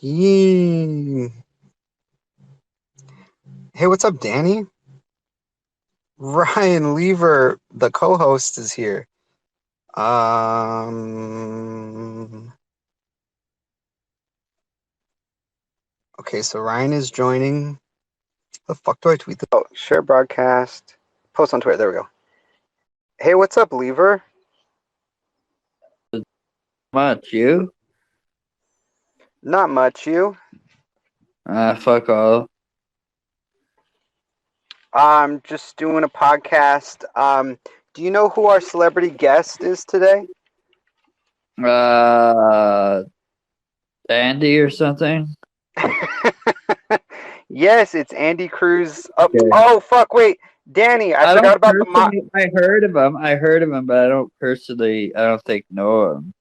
Yee. Hey, what's up, Danny? Ryan Lever, the co-host, is here. Okay, so Ryan is joining. The fuck do I tweet this? Oh, share broadcast. Post on Twitter. There we go. Hey, what's up, Lever? Much, you? Not much, you? Fuck all. I'm just doing a podcast. Do you know who our celebrity guest is today? Andy or something? Yes, it's Andy Cruz. Okay. Oh, fuck, wait. Danny, I forgot about the I heard of him, but I don't think know him.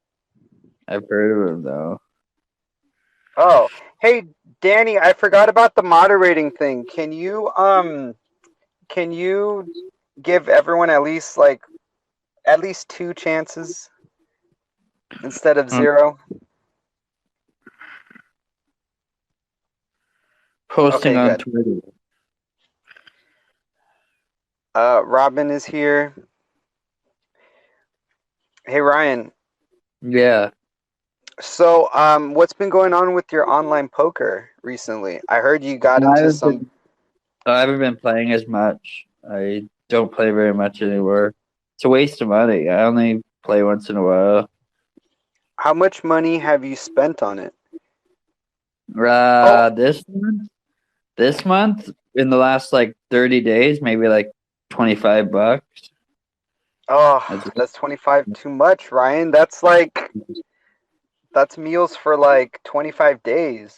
I've heard of him though. Oh, hey, Danny, I forgot about the moderating thing. Can you give everyone at least two chances instead of zero? Posting Okay, on good. Twitter. Robyn is here. Hey, Ryan. Yeah. So, what's been going on with your online poker recently? I heard you got into some. I haven't been playing as much. I don't play very much anymore. It's a waste of money. I only play once in a while. How much money have you spent on it? This month in the last 30 days, maybe $25. Oh, that's 25 too much, Ryan. That's meals for 25 days.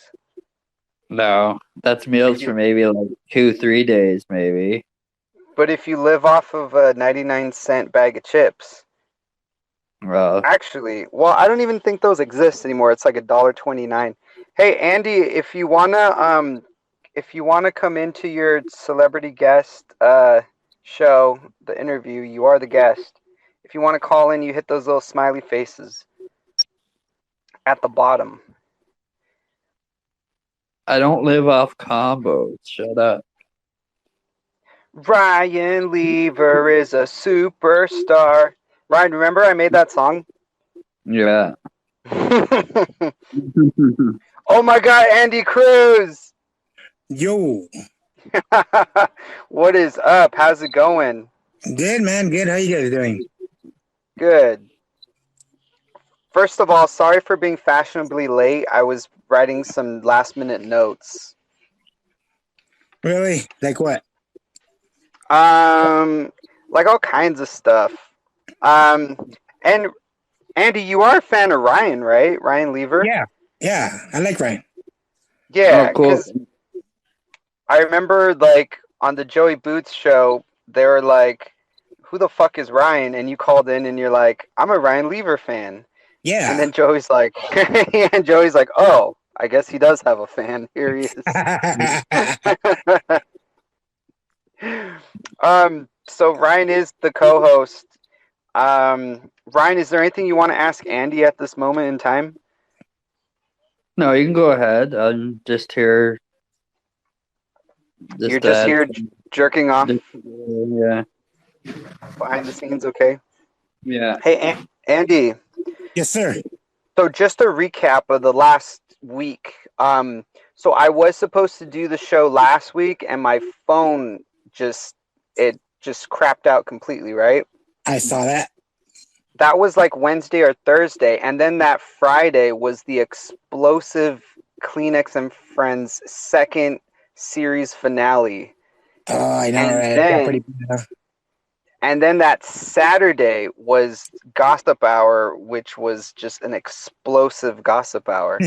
No, that's meals for maybe 2-3 days, maybe. But if you live off of a 99-cent bag of chips, well, actually, I don't even think those exist anymore. It's like $1.29. Hey, Andy, if you wanna come into your celebrity guest show, the interview, you are the guest. If you want to call in, you hit those little smiley faces at the bottom. I don't live off combos. Shut up. Ryan Lever is a superstar. Ryan, remember I made that song? Yeah. Oh my God, Andy Cruz! Yo. What is up? How's it going? Good, man. Good. How you guys doing? Good. First of all, sorry for being fashionably late. I was writing some last-minute notes. Really? Like what? Like all kinds of stuff. And Andy, you are a fan of Ryan, right? Ryan Lever? Yeah. I like Ryan. Yeah, oh, cool. I remember on the Joey Boots show, they were like, "Who the fuck is Ryan?" And you called in and you're like, "I'm a Ryan Lever fan." Yeah. And then Joey's like, "Oh, I guess he does have a fan. Here he is." So Ryan is the co-host. Ryan, is there anything you want to ask Andy at this moment in time? No, you can go ahead. I'm just here. You're just here jerking off. Yeah. Behind the scenes, okay? Yeah. Hey, Andy. Yes, sir. So just a recap of the last week. So I was supposed to do the show last week, and my phone just crapped out completely, right? I saw that. That was Wednesday or Thursday, and then that Friday was the explosive Kleenex and Friends second series finale. Oh, I know, right? And then that Saturday was Gossip Hour, which was just an explosive Gossip Hour.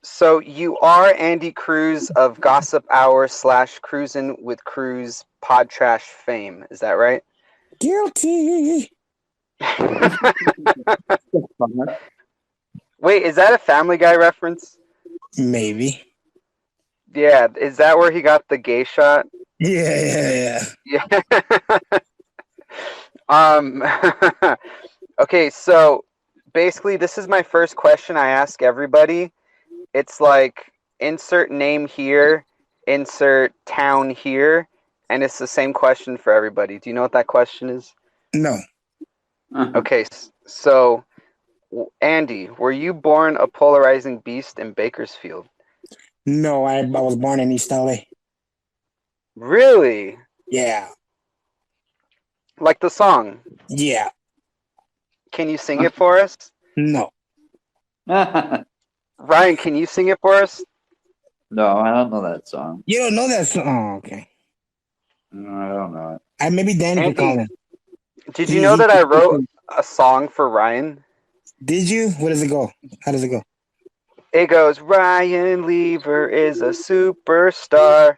So you are Andy Cruz of Gossip Hour / Cruisin' with Cruz Podtrash fame. Is that right? Guilty. Wait, is that a Family Guy reference? Maybe. Yeah, is that where he got the gay shot? Yeah. Okay, so basically, this is my first question I ask everybody. It's like insert name here, insert town here, and it's the same question for everybody. Do you know what that question is? No. Okay, so Andy, were you born a polarizing beast in Bakersfield? No, I was born in East LA. Really? Yeah. Like the song? Yeah. Can you sing it for us? No. Ryan, can you sing it for us? No, I don't know that song. You don't know that song? Oh, okay. No, I don't know it. Maybe Danny Andy, could call in. Did you know that I wrote a song for Ryan? Did you? Where does it go? How does it go? It goes, Ryan Lever is a superstar.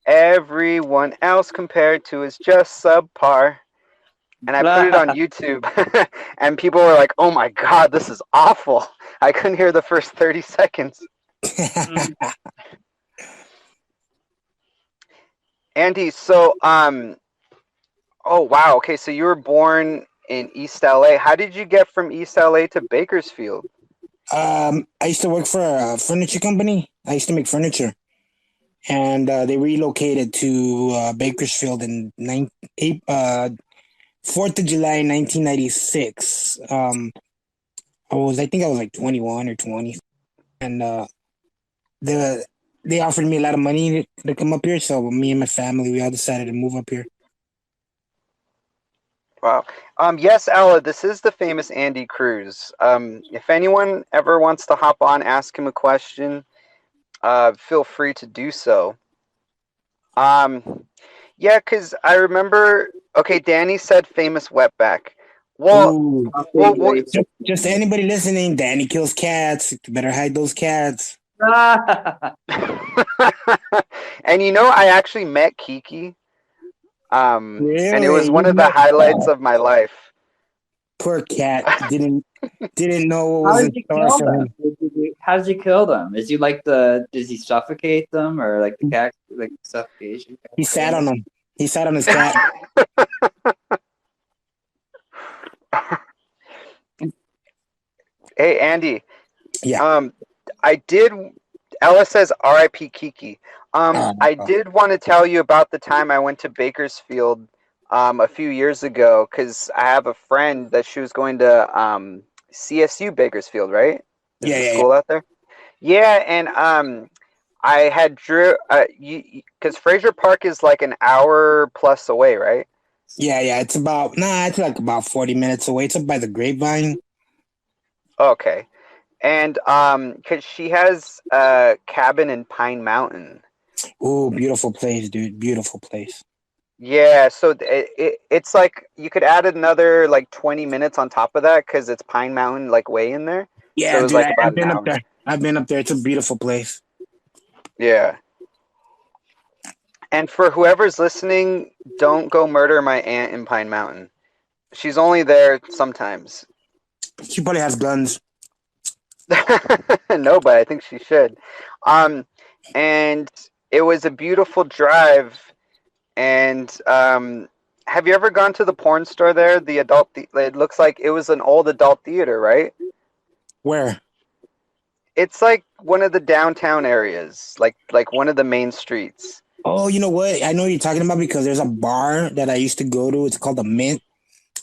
Everyone else compared to is just subpar. And I put it on YouTube, and people were like, "Oh my god, this is awful." I couldn't hear the first 30 seconds. Andy, so oh wow, okay, so you were born in East LA. How did you get from East LA to Bakersfield? I used to work for a furniture company. I used to make furniture, and they relocated to Bakersfield in 4th of July, 1996. I think I was like 21 or 20, and they offered me a lot of money to come up here. So me and my family, we all decided to move up here. Wow. Yes, Ella, this is the famous Andy Cruz. If anyone ever wants to hop on, ask him a question, feel free to do so. Yeah, because I remember, okay, Danny said famous wetback. Well, Ooh, just anybody listening, Danny kills cats. You better hide those cats. and you know, I actually met Kiki. Really? And it was one of the highlights of my life. Poor cat didn't know what was in store for him. How did you kill them? Is he like does he suffocate them or like the cat, like suffocation? He sat on them. He sat on his cat. Hey, Andy. Yeah. Ella says R.I.P. Kiki. I did want to tell you about the time I went to Bakersfield a few years ago because I have a friend that she was going to CSU Bakersfield, right? There's a school out there. Yeah, and I had because Fraser Park is like an hour plus away, right? Yeah. It's like about 40 minutes away. It's up by the Grapevine. Okay. And because she has a cabin in Pine Mountain. Ooh, beautiful place, dude. Beautiful place. Yeah, so it's like you could add another like 20 minutes on top of that because it's Pine Mountain like way in there. Yeah, so it was dude, like about I've been an up there. I've been up there. It's a beautiful place. Yeah. And for whoever's listening, don't go murder my aunt in Pine Mountain. She's only there sometimes. She probably has guns. No, but I think she should. And it was a beautiful drive. And have you ever gone to the porn store there? The adult, it looks like it was an old adult theater, right? Where? It's like one of the downtown areas, like one of the main streets. Oh, you know what? I know what you're talking about because there's a bar that I used to go to. It's called the Mint.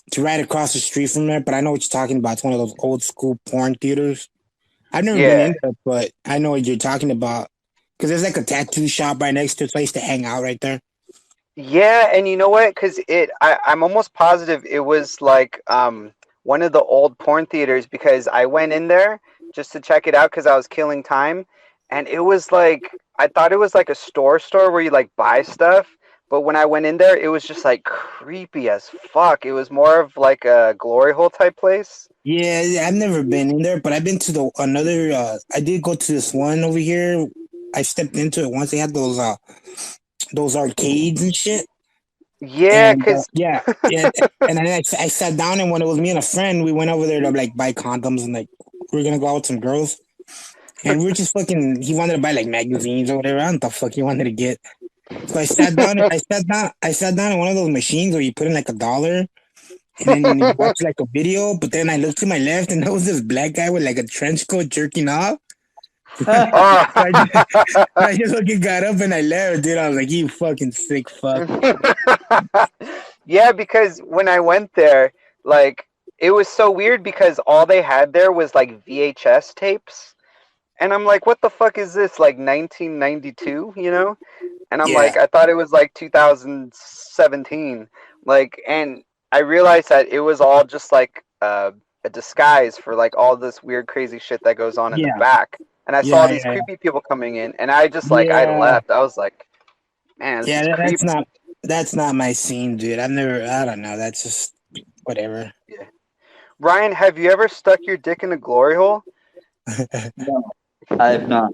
It's right across the street from there, but I know what you're talking about. It's one of those old school porn theaters. I've never been in there, but I know what you're talking about. Because there's like a tattoo shop right next to it, so I used to hang out right there. Yeah, and you know what? Because I'm almost positive it was like one of the old porn theaters because I went in there just to check it out because I was killing time, and it was like I thought it was like a store where you like buy stuff, but when I went in there, it was just like creepy as fuck. It was more of like a glory hole type place. Yeah, I've never been in there, but I've been to another. I did go to this one over here. I stepped into it once. They had those arcades and shit. Yeah, because yeah, and then I sat down, and when it was me and a friend, we went over there to like buy condoms and like we were gonna go out with some girls, and we were just fucking. He wanted to buy like magazines or whatever. I don't know what the fuck he wanted to get. So I sat down. I sat down in one of those machines where you put in like $1, And then you watch like a video, but then I looked to my left and there was this black guy with like a trench coat jerking off. Oh. I just fucking got up and I left, dude. I was like, you fucking sick fuck. Yeah, because when I went there, like, it was so weird because all they had there was like VHS tapes. And I'm like, what the fuck is this? Like 1992, you know? And I'm like, I thought it was like 2017. Like, and I realized that it was all just like a disguise for like all this weird, crazy shit that goes on in the back. And I saw these creepy people coming in, and I just like, I left. I was like, man, this is creepy. That's not my scene, dude. I don't know. That's just whatever. Yeah. Ryan, have you ever stuck your dick in a glory hole? No, I have not.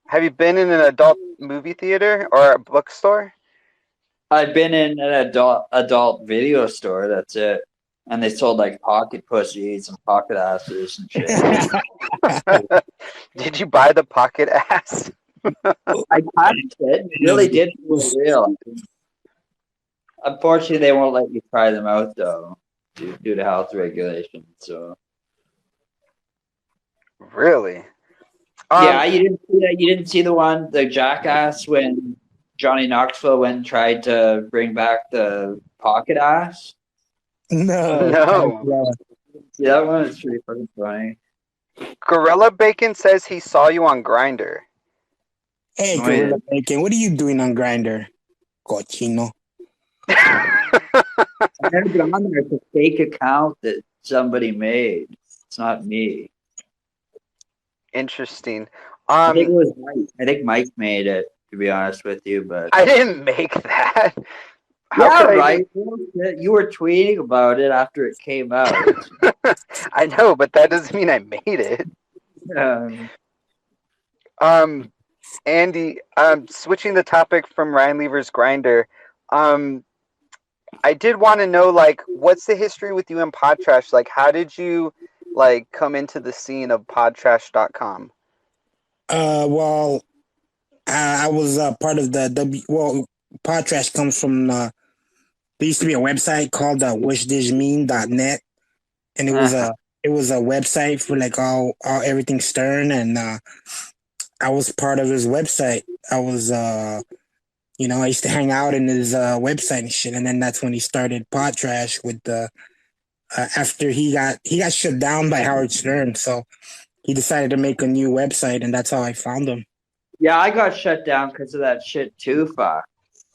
Have you been in an adult movie theater or a bookstore? I've been in an adult video store. That's it. And they sold like pocket pussies and pocket asses and shit. Did you buy the pocket ass? I kind of did. Really did feel real. Unfortunately, they won't let you try them out though, due to health regulations. So. Really? Yeah, you didn't see that. You didn't see the Jackass when Johnny Knoxville went and tried to bring back the pocket ass. No. Yeah, that one is pretty fucking funny. Gorilla Bacon says he saw you on Grindr. Hey, Gorilla Bacon, what are you doing on Grindr? Cochino. I've never been on there. It's a fake account that somebody made. It's not me. Interesting. I think it was Mike. I think Mike made it, to be honest with you, but I didn't make that. Right. You were tweeting about it after it came out. I know, but that doesn't mean I made it. Andy, switching the topic from Ryan Lever's Grindr, I did want to know, like, what's the history with you and Podtrash? Like, how did you, like, come into the scene of podtrash.com? Well, I was part of the Podtrash comes from there used to be a website called wishdishmean.net, and it was a website for like all everything Stern, and I was part of his website. I was I used to hang out in his website and shit, and then that's when he started Podtrash with the after he got shut down by Howard Stern, so he decided to make a new website, and that's how I found him. Yeah, I got shut down because of that shit too. Fuck.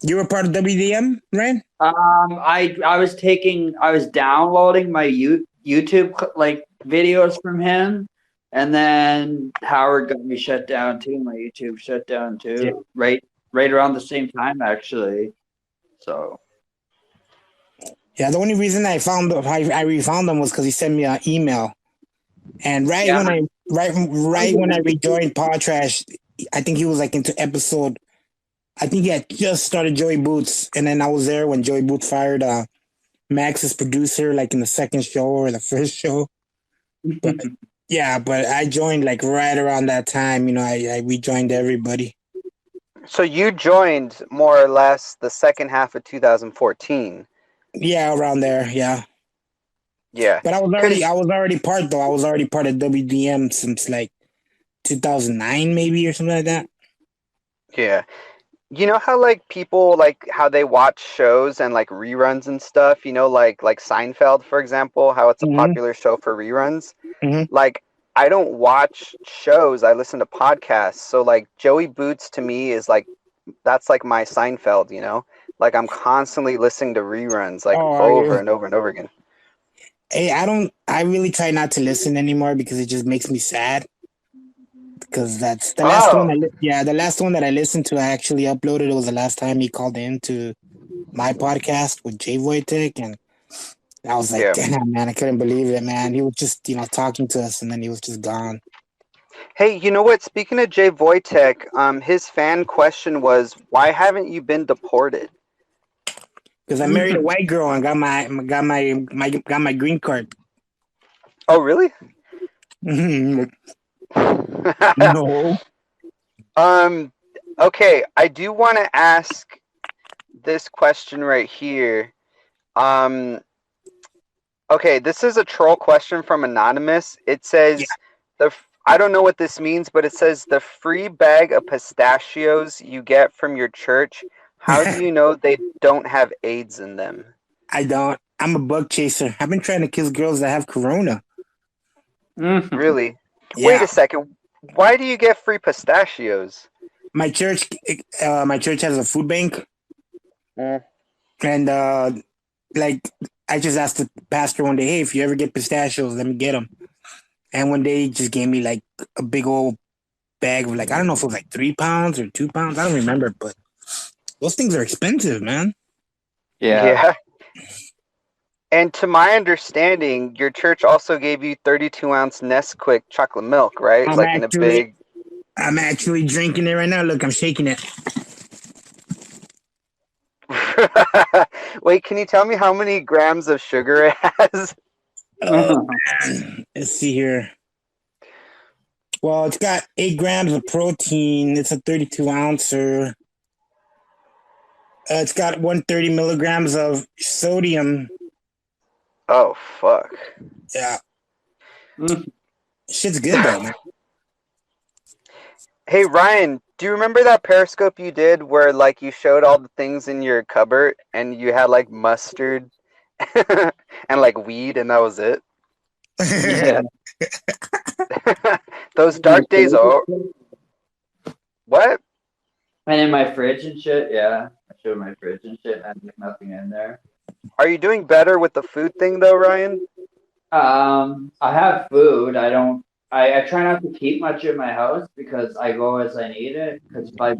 You were part of WDM, Ryan? I was downloading my YouTube like videos from him, and then Howard got me shut down too. My YouTube shut down too. Yeah. Right around the same time, actually. So. Yeah, the only reason I refound him was because he sent me an email, and when I rejoined Podtrash, I think he was like into episode. I think he had just started Joey Boots, and then I was there when Joey Boots fired Max's producer, like in the second show or the first show. But I joined like right around that time. I rejoined everybody. So you joined more or less the second half of 2014. Yeah, around there. Yeah. Yeah. But I was already part of WDM since like 2009 maybe or something like that. Yeah. You know how like people like how they watch shows and like reruns and stuff, like Seinfeld, for example, how it's a popular show for reruns. Mm-hmm. Like I don't watch shows, I listen to podcasts. So like Joey Boots to me is like that's like my Seinfeld, like I'm constantly listening to reruns like over and over and over again. Hey, I really try not to listen anymore because it just makes me sad. Because that's the last one. The last one that I listened to, I actually uploaded. It was the last time he called in to my podcast with Jay Wojtek, and I was like, damn, man, I couldn't believe it, man. He was just, talking to us, and then he was just gone. Hey, you know what? Speaking of Jay Wojtek, his fan question was, why haven't you been deported? Because I married a white girl and got my green card. Oh, really? No. Okay, I do want to ask this question right here. Okay, this is a troll question from Anonymous. It says I don't know what this means, but it says the free bag of pistachios you get from your church. How do you know they don't have AIDS in them? I don't. I'm a bug chaser. I've been trying to kiss girls that have corona. Really? Yeah. Wait a second. Why do you get free pistachios? My church has a food bank, and like I just asked the pastor one day, hey, if you ever get pistachios, let me get them. And one day he just gave me like a big old bag of like, I don't know if it was like 3 pounds or 2 pounds. I don't remember, but those things are expensive, man. Yeah. And to my understanding, your church also gave you 32-ounce Nesquik chocolate milk, right? I'm actually drinking it right now. Look, I'm shaking it. Wait, can you tell me how many grams of sugar it has? Oh, man. Let's see here. Well, it's got 8 grams of protein. It's a 32-ouncer. It's got 130 milligrams of sodium. Oh, fuck. Yeah. Shit's good, though, man. Hey, Ryan, do you remember that Periscope you did where, like, you showed all the things in your cupboard and you had, like, mustard and, like, weed and that was it? Yeah. Those dark days are... What? And in my fridge and shit, yeah. I showed my fridge and shit, and there's nothing in there. Are you doing better with the food thing, though, Ryan? I have food. I try not to keep much in my house because I go as I need it. Because if I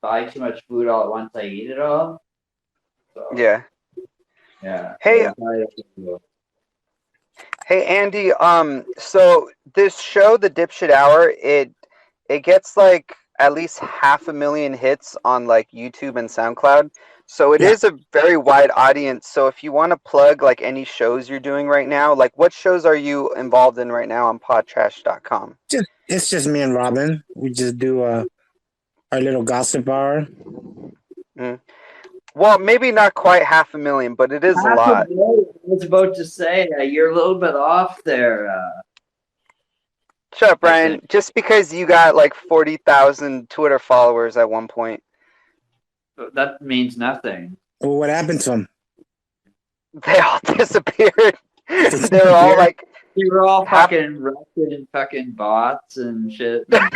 buy too much food all at once, I eat it all. So, yeah. Hey, Andy. So this show, the Dipshit Hour, it gets like at least 500,000 hits on like YouTube and SoundCloud. So it is a very wide audience. So if you want to plug like any shows you're doing right now, like what shows are you involved in right now on podtrash.com? It's just me and Robyn. We just do our little gossip hour. Well, maybe not quite 500,000, but it is a lot. I was about to say, you're a little bit off there. Shut up, Brian. Just because you got like 40,000 Twitter followers at one point. That means nothing. Well, what happened to them? They all disappeared. They're all like... You were all fucking Russian fucking bots and shit. And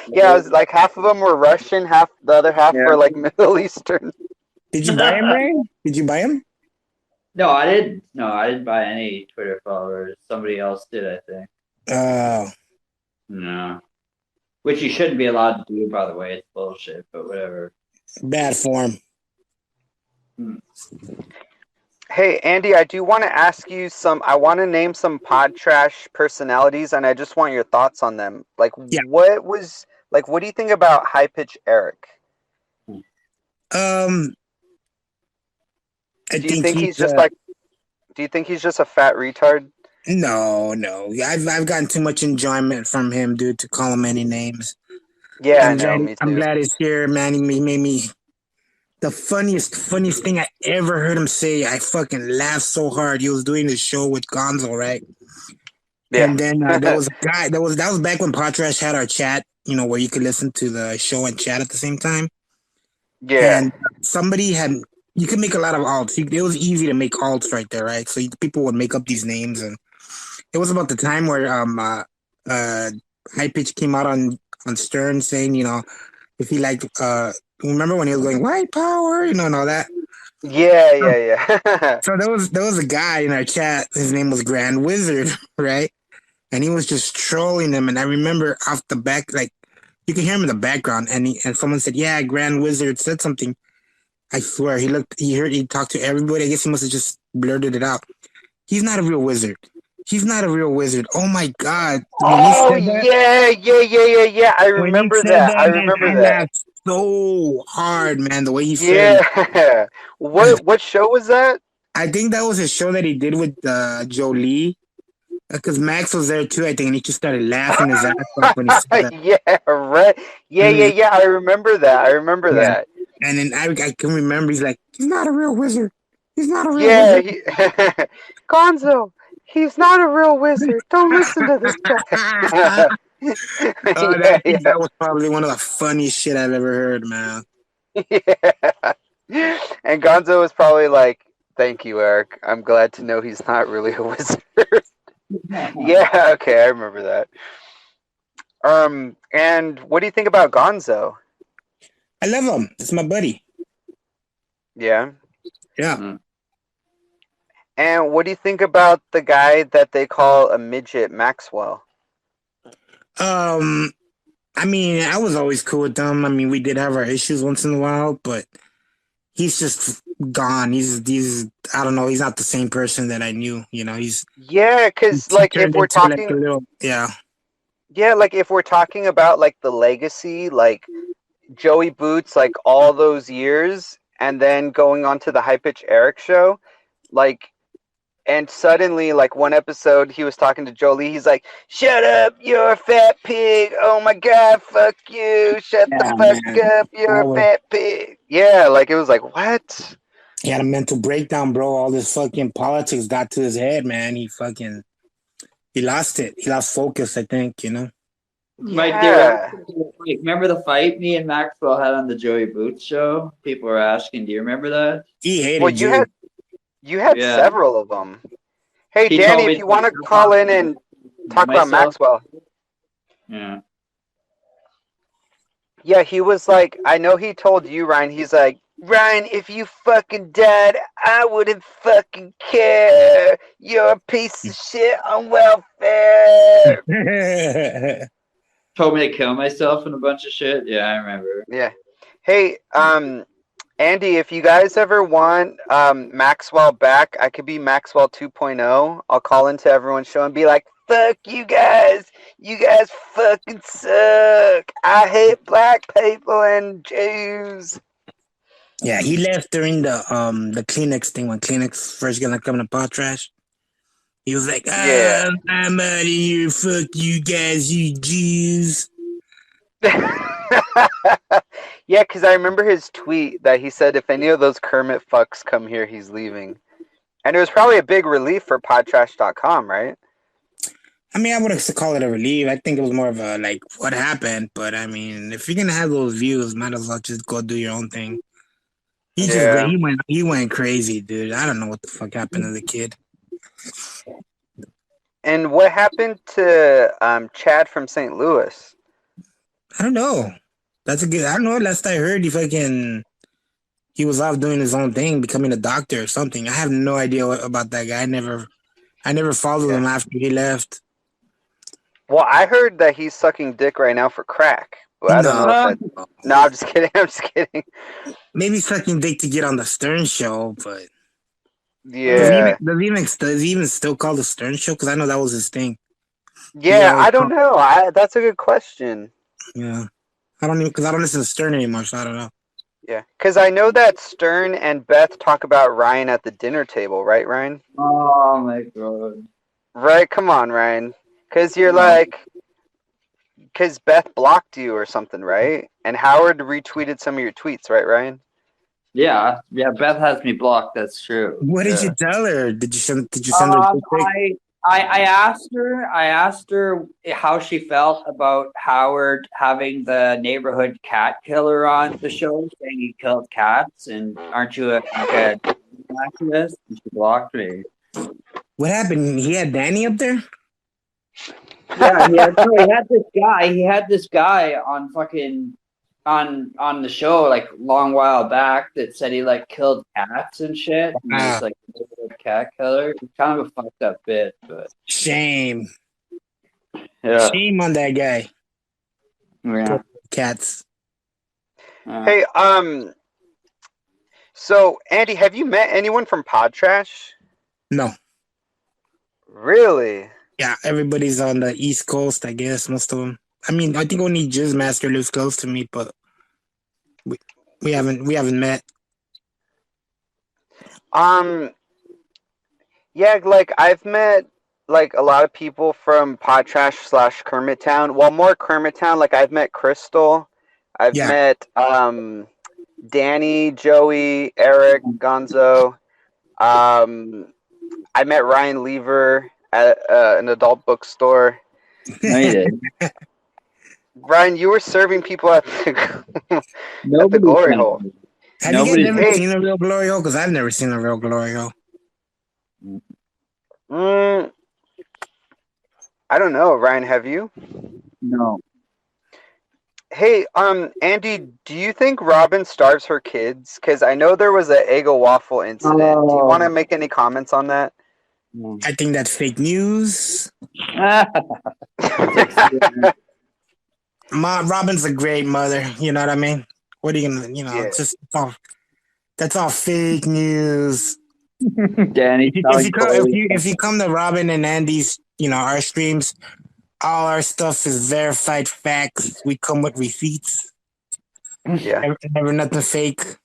yeah, it was like half of them were Russian, the other half were like Middle Eastern. Did you buy him, Ray? Did you buy him? No, I didn't. No, I didn't buy any Twitter followers. Somebody else did, I think. Oh. No. Which you shouldn't be allowed to do, by the way. It's bullshit, but whatever. Bad form. Hey, Andy, I do want to ask you I want to name some Podtrash personalities, and I just want your thoughts on them. Like, what do you think about High Pitch Eric? Do you think he's just a fat retard? No. I've gotten too much enjoyment from him, dude, to call him any names. Yeah, I know. Me too. I'm glad he's here, man. He made me the funniest thing I ever heard him say. I fucking laughed so hard. He was doing the show with Gonzo, right? Yeah. And then there was a guy that was back when Podtrash had our chat, where you could listen to the show and chat at the same time. Yeah. And you could make a lot of alts. It was easy to make alts right there, right? So people would make up these names, and it was about the time where High Pitch came out on Stern saying, if he liked, remember when he was going white power, and all that. Yeah. So there was a guy in our chat. His name was Grand Wizard, right? And he was just trolling him. And I remember off the back, like you can hear him in the background, and someone said, "Yeah, Grand Wizard said something." I swear, he talked to everybody. I guess he must have just blurted it out. He's not a real wizard. He's not a real wizard. Oh my God. Oh, yeah. I remember that. I laughed so hard, man, the way he said it. Yeah. What show was that? I think that was a show that he did with Jolie. Because Max was there too, I think, and he just started laughing his ass off when he said that. Yeah, right. Yeah. I remember that. And then I can remember he's like, he's not a real wizard. He's not a real Yeah, wizard. Gonzo, he's not a real wizard. Don't listen to this guy. Oh, Yeah, that was probably one of the funniest shit I've ever heard, man. yeah. And Gonzo was probably like, "Thank you, Eric. I'm glad to know he's not really a wizard." Yeah, okay, I remember that. And what do you think about Gonzo? I love him. It's my buddy. Yeah. Yeah. And what do you think about the guy that they call a midget, Maxwell? I mean, I was always cool with them. I mean, we did have our issues once in a while, but he's just gone. He's I don't know. He's not the same person that I knew. You know, Yeah, because like if turned we're into, like, talking, a little, yeah. yeah, like if we're talking about like the legacy, like Joey Boots, like all those years, and then going on to the High Pitch Eric show, like. And suddenly, like one episode, he was talking to Jolie. He's like, "Shut up, you're a fat pig. Oh my god, fuck you. Shut the fuck up, you're a fat pig." Yeah, like it was like, what? He had a mental breakdown, bro. All this fucking politics got to his head, man. He lost it. He lost focus, I think, you know? Like, remember the fight me and Maxwell had on the Joey Boots show? People were asking, do you remember that? He hated Well, you had several of them. Hey, He Danny, if you want to call in and talk about Maxwell. Yeah. Yeah, he was like, I know he told you, Ryan, he's like, "Ryan, if you fucking died, I wouldn't fucking care. You're a piece of shit on welfare." Told me to kill myself and a bunch of shit. Yeah, I remember. Yeah. Hey, Andy, if you guys ever want Maxwell back, I could be Maxwell 2.0. I'll call into everyone's show and be like, "Fuck you guys. You guys fucking suck. I hate black people and Jews." Yeah, he left during the Kleenex thing when Kleenex first gonna come to Podtrash. He was like, I'm out of here. Fuck you guys, you Jews. Yeah, because I remember his tweet that he said if any of those Kermit fucks come here, he's leaving. And it was probably a big relief for podtrash.com, right? I mean, I wouldn't call it a relief. I think it was more of a, like, what happened? But, I mean, if you're going to have those views, might as well just go do your own thing. He went crazy, dude. I don't know what the fuck happened to the kid. And what happened to Chad from St. Louis? I don't know. I don't know. Last I heard, he was off doing his own thing, becoming a doctor or something. I have no idea about that guy. I never followed him after he left. Well, I heard that he's sucking dick right now for crack. Well, I don't know if that... No, I'm just kidding. I'm just kidding. Maybe sucking dick to get on the Stern show, but... Yeah. Does he even still call the Stern show? Because I know that was his thing. Yeah, I don't know. That's a good question. Yeah. I don't listen to Stern anymore, so I don't know. Yeah, because I know that Stern and Beth talk about Ryan at the dinner table, right, Ryan? Oh, my God. Right? Come on, Ryan. Because you're like... Because Beth blocked you or something, right? And Howard retweeted some of your tweets, right, Ryan? Yeah, Beth has me blocked. That's true. What did you tell her? Did you send her? I asked her how she felt about Howard having the neighborhood cat killer on the show, saying he killed cats, and aren't you a activist? And she blocked me. What happened? He had Danny up there? Yeah, he had this guy on fucking on the show like a long while back that said he like killed cats and shit. And he was like a cat killer. It's kind of a fucked up bit, but shame. Yeah. Shame on that guy. Yeah. Cats. Hey, so Andy, have you met anyone from Podtrash? No. Really? Yeah, everybody's on the East Coast, I guess, most of them. I mean, I think only Jizz Master lives close to me, but we haven't met. Yeah, like I've met like a lot of people from Podtrash / Kermit Town. Well, more Kermit Town. Like I've met Crystal. I've met Danny, Joey, Eric, Gonzo. I met Ryan Lever at an adult bookstore. No, you did. Ryan, you were serving people at the Nobody glory hole. Have you guys ever seen a real glory hole? Because I've never seen a real glory hole. I don't know, Ryan. Have you? No. Hey, Andy, do you think Robyn starves her kids? Because I know there was an Eggo waffle incident. Do you want to make any comments on that? I think that's fake news. Robyn's a great mother. You know what I mean? What are you gonna? You know, Yeah. it's just that's all fake news. Danny, if you come to Robyn and Andy's, you know, our streams, all our stuff is verified facts. We come with receipts. Yeah. Never nothing fake.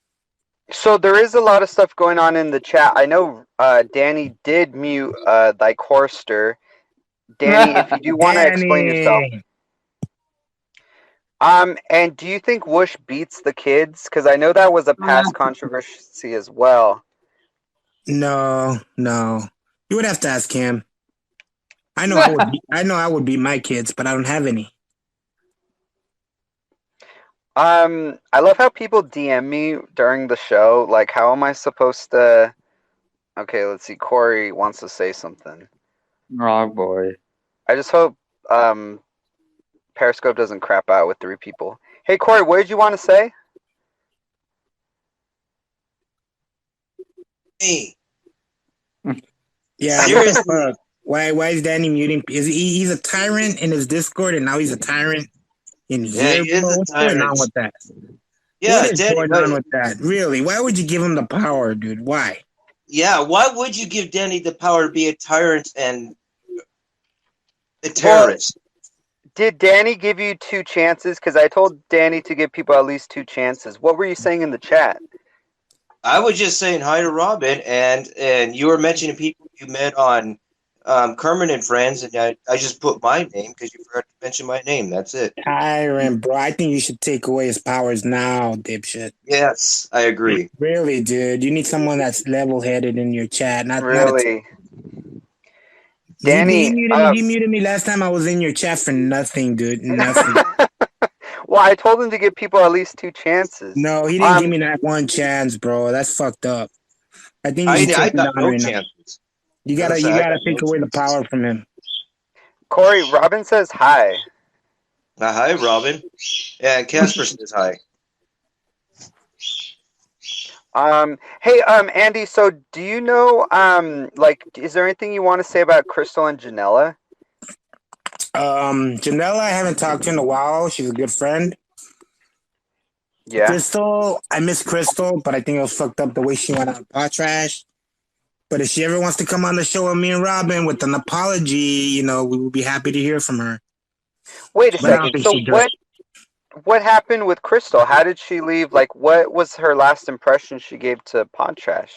So there is a lot of stuff going on in the chat. I know Danny did mute like Horster. Danny, if you do want to explain yourself. And do you think Whoosh beats the kids? Because I know that was a past controversy as well. No. You would have to ask him. I know I would beat my kids, but I don't have any. I love how people DM me during the show. Like, how am I supposed to? Okay, let's see. Corey wants to say something. Oh boy. I just hope Periscope doesn't crap out with 3 people. Hey, Corey, what did you want to say? Hey. Yeah. Seriously. Why is Danny muting? He's a tyrant in his Discord, and now he's a tyrant in here? He is a What's going tyrant. on with that? Yeah, what is Danny, going on with that? Really? Why would you give him the power, dude? Why? Yeah, why would you give Danny the power to be a tyrant and a terrorist? Did Danny give you 2 chances? Because I told Danny to give people at least 2 chances. What were you saying in the chat? I was just saying hi to Robyn, and you were mentioning people you met on Kermit and Friends, and I just put my name because you forgot to mention my name. That's it. Tyrant, bro. I think you should take away his powers now, dipshit. Yes, I agree. Really, dude. You need someone that's level-headed in your chat. Really? Danny, he muted me last time I was in your chat for nothing, dude. Nothing. Well, I told him to give people at least 2 chances. No, he didn't give me that one chance, bro. That's fucked up. I think I got no chances. You gotta take away the power from him. Corey, Robyn says hi. Hi, Robyn. Yeah, Casper says hi. Hey, Andy, so do you know, like, is there anything you want to say about Crystal and Janella? Janella, I haven't talked to in a while. She's a good friend. Yeah. Crystal, I miss Crystal, but I think it was fucked up the way she went on Podtrash. But if she ever wants to come on the show with me and Robyn with an apology, you know, we would be happy to hear from her. Wait a second. So what happened with Crystal? How did she leave? Like, what was her last impression she gave to Podtrash?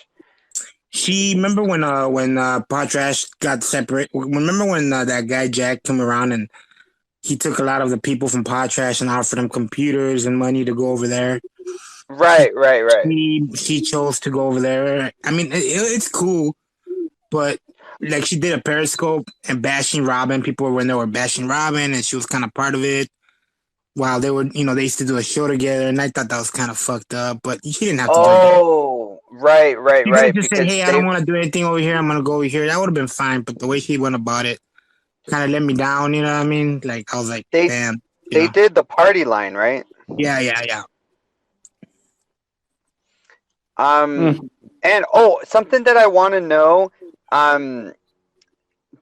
Remember when Podtrash got separate? Remember when that guy Jack came around and he took a lot of the people from Podtrash and offered them computers and money to go over there? Right. She chose to go over there. I mean, it's cool, but like she did a Periscope and bashing Robyn. People were when they were bashing Robyn, and she was kind of part of it. While they were, you know, they used to do a show together, and I thought that was kind of fucked up. But she didn't have to do that. Oh, right. You could have just said, "Hey, I don't want to do anything over here. I'm gonna go over here." That would have been fine. But the way she went about it kind of let me down. You know what I mean? Like I was like, damn. They did the party line, right? Yeah. And something that I want to know,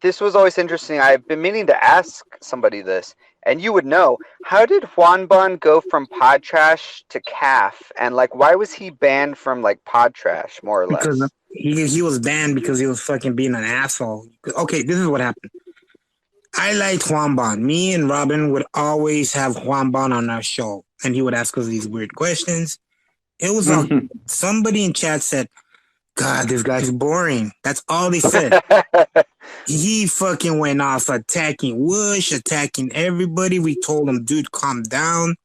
this was always interesting. I've been meaning to ask somebody this, and you would know. How did Juanbon go from Podtrash to CAF, and like why was he banned from like Podtrash, more or less? Because he was banned because he was fucking being an asshole. Okay, this is what happened. I liked Juanbon. Me and Robyn would always have Juanbon on our show, and he would ask us these weird questions. It was somebody in chat said, "God, this guy's boring." That's all they said. He fucking went off attacking Whoosh, attacking everybody. We told him, dude, calm down.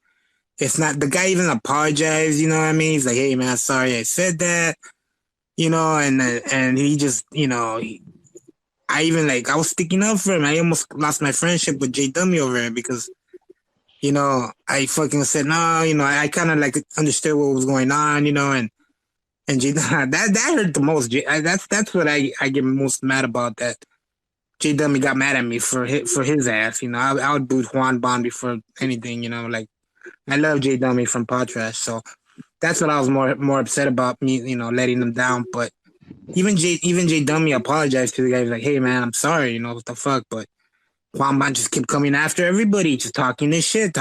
It's not the guy even apologized. You know what I mean? He's like, "Hey man, sorry I said that." You know, and he just, you know, I even like I was sticking up for him. I almost lost my friendship with J Dummy over it because, you know, I fucking said no. You know, I kind of like understood what was going on. You know, and J that hurt the most. That's what I get most mad about. That J Dummy got mad at me for his ass. You know, I would boot Juan Bon before anything. You know, like I love J Dummy from Podtrash, so that's what I was more upset about, me, you know, letting them down. But even J Dummy apologized to the guy. He was like, "Hey man, I'm sorry. You know what the fuck?" But Juan Bon just kept coming after everybody, just talking this shit.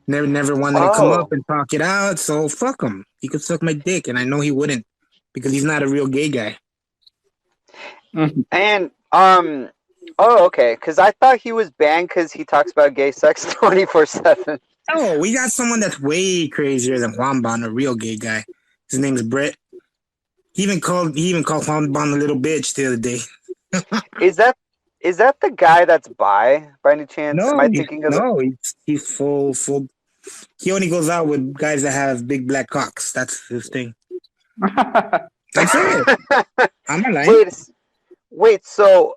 Never wanted to come up Oh, and talk it out. So fuck him. He could suck my dick, and I know he wouldn't because he's not a real gay guy. and oh, okay. Because I thought he was banned because he talks about gay sex 24/7. Oh, we got someone that's way crazier than Juan Bon, a real gay guy. His name's Brett. He even called Juan Bon a little bitch the other day. Is that the guy that's by any chance? Am I thinking of the? He's full. He only goes out with guys that have big black cocks. That's his thing. I'm serious. I'm not lying. Wait. So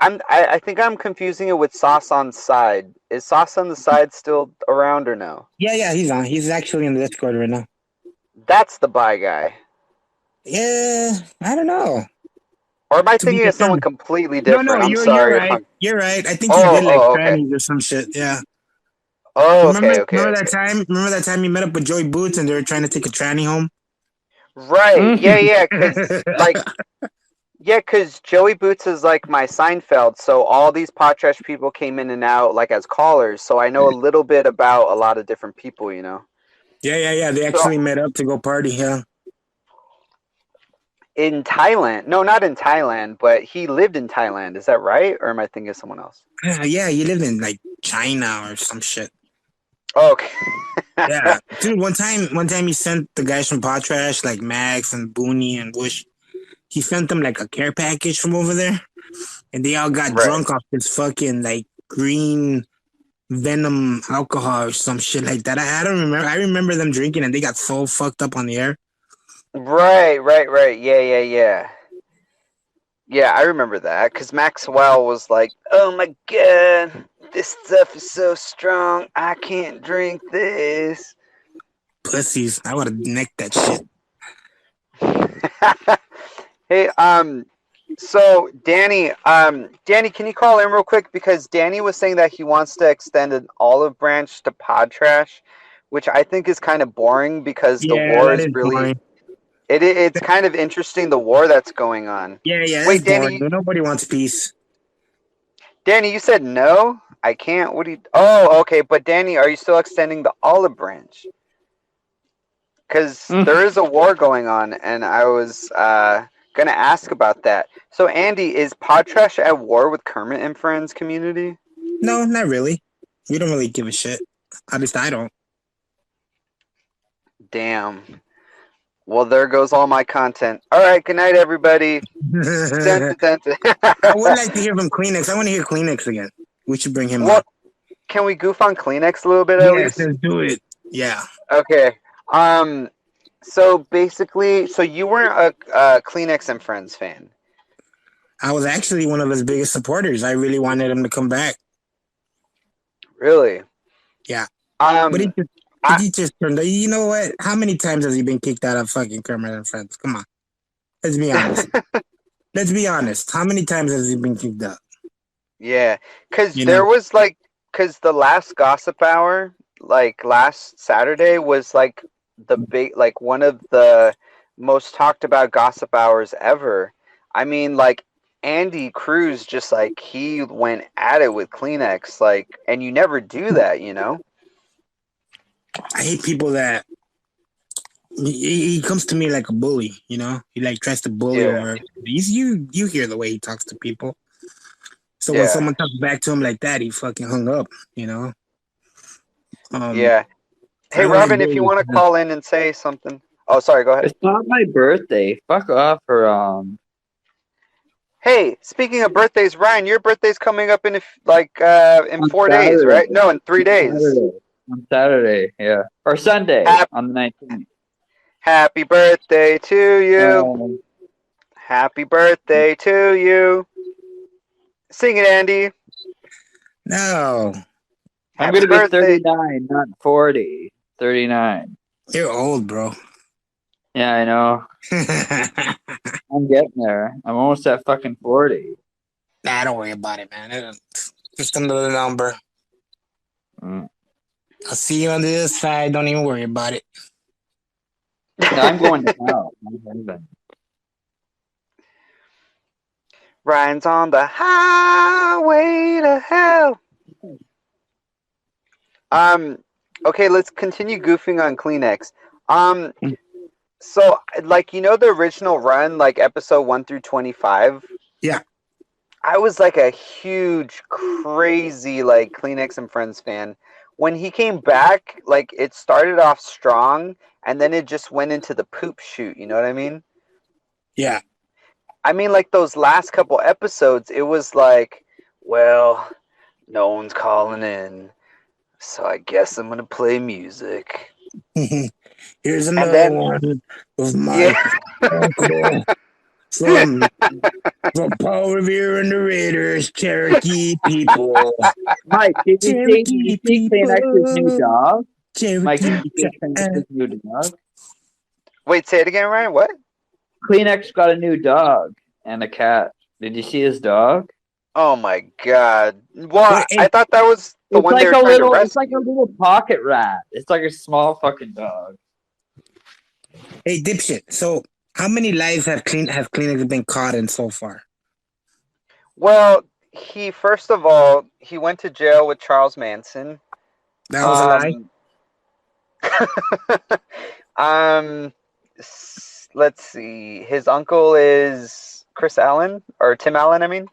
I think I'm confusing it with Sauce on Side. Is Sauce on the Side still around or no? Yeah, he's on. He's actually in the Discord right now. That's the bi guy. Yeah, I don't know. Or am I To be thinking of someone determined. completely different? No, I'm you're sorry if right. I'm. You're right. I think he did like Okay. trannies or some shit. Yeah. Oh, Remember okay. that time? Remember that time you met up with Joey Boots and they were trying to take a tranny home? Right. Yeah. Because Joey Boots is like my Seinfeld, so all these Podtrash people came in and out like as callers, so I know a little bit about a lot of different people, you know. Yeah. They So actually met up to go party. Yeah. in Thailand, no, not in Thailand, but he lived in Thailand. Is that right, or am I thinking of someone else? Yeah, he lived in like China or some shit. Okay. Yeah, dude. One time he sent the guys from Podtrash, like Max and Booney and Bush. He sent them like a care package from over there, and they all got Right. drunk off this fucking like green venom alcohol or some shit like that. I don't remember. I remember them drinking, and they got so fucked up on the air. Right. Yeah. Yeah, I remember that because Maxwell was like, "Oh my god, this stuff is so strong, I can't drink this." Pussies. I would have necked that shit. Hey, so Danny, can you call in real quick because Danny was saying that he wants to extend an olive branch to Podtrash, which I think is kind of boring because the Yeah, war that is is really boring. it's kind of interesting the war that's going on. Yeah, that's Wait, boring. Nobody wants peace. Danny, you said no? I can't. What do you? Oh, okay. But Danny, are you still extending the olive branch? Because there is a war going on, and I was gonna ask about that. So, Andy, is Podtrash at war with Kermit and Friends community? No, not really. We don't really give a shit. At least I don't. Damn. Well, there goes all my content. All right. Good night, everybody. I would like to hear from Kleenex. I want to hear Kleenex again. We should bring him on. Can we goof on Kleenex a little bit at least? Let's do it. Yeah. Okay. So basically, you weren't a Kleenex and Friends fan. I was actually one of his biggest supporters. I really wanted him to come back. Really? Yeah. But he just turned. You know what? How many times has he been kicked out of fucking Kermit and Friends? Come on. Let's be honest. Let's be honest. How many times has he been kicked out? Yeah, because the last Gossip Hour, like last Saturday, was like the big, like one of the most talked about Gossip Hours ever. I mean, like Andy Cruz just like he went at it with Kleenex, like, and you never do that, you know. I hate people that he comes to me like a bully, you know. He like tries to bully over. You hear the way he talks to people. So when someone talks back to him like that, he fucking hung up, you know. Yeah. Hey, Robyn, if you want to call in and say something. Oh, sorry. Go ahead. It's not my birthday. Fuck off, or Hey, speaking of birthdays, Ryan, your birthday's coming up in 4 days, right? No, in 3 days. on Saturday, yeah, or Sunday Hap- on the 19th. Happy birthday to you. Um, Happy birthday to you. Sing it, Andy. No, I'm Happy gonna be birthday. 39, not 40. 39. you're old, bro. Yeah, I know. I'm getting there. I'm almost at fucking 40. Nah, don't worry about it, man. It's just another number. Mm. I'll see you on the other side. Don't even worry about it. No, I'm going to hell. I'm leaving. Ryan's on the highway to hell. Okay, let's continue goofing on Kleenex. So like the original run, like episode 1 through 25. Yeah. I was like a huge, crazy like Kleenex and Friends fan. When he came back, like it started off strong, and then it just went into the poop shoot. You know what I mean? Yeah. I mean, like those last couple episodes, it was like, well, no one's calling in, so I guess I'm gonna play music. Here's another then- one of my Yeah. uncle from Paul Revere and the Raiders, Cherokee people. Mike, did you Cherokee see Kleenex's new dog? Mike, Cherokee. did you see Kleenex's new dog? Wait, say it again, Ryan. What? Kleenex got a new dog and a cat. Did you see his dog? Oh my god! Well, Wait, I thought that was the It's one like they were a trying little. to It's like a little pocket rat. It's like a small fucking dog. Hey, dipshit. So, how many lives have Kleenex been caught in so far? Well, he first of all he went to jail with Charles Manson. That was a lie. Let's see. His uncle is Chris Allen or Tim Allen. I mean.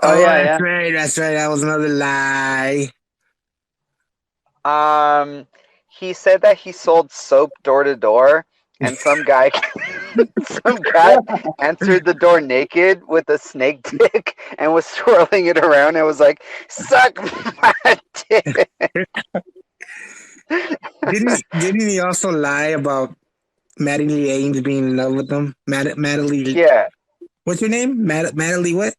Oh, yeah, that's right. That's right. That was another lie. He said that he sold soap door to door, and some guy answered the door naked with a snake dick and was swirling it around and was like, "Suck my dick." Didn't he also lie about Maddie Ames being in love with him? Maddie. Yeah. What's your name? Maddie what?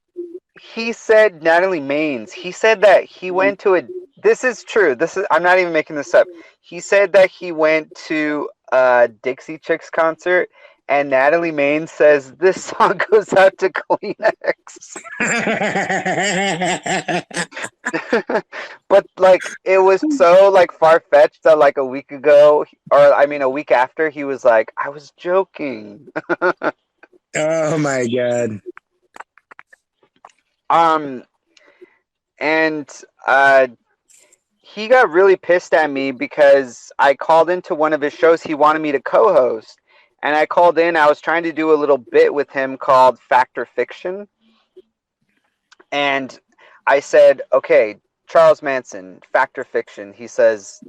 He said Natalie Maines. He said that he went to a. This is true. I'm not even making this up. He said that he went to a Dixie Chicks concert, and Natalie Maines says this song goes out to Kleenex. But like it was so like far fetched that like a week ago, or I mean a week after, he was like, "I was joking." Oh my god. And he got really pissed at me because I called into one of his shows. He wanted me to co-host, and I called in. I was trying to do a little bit with him called Fact or Fiction, and I said, "Okay, Charles Manson, fact or fiction?" He says,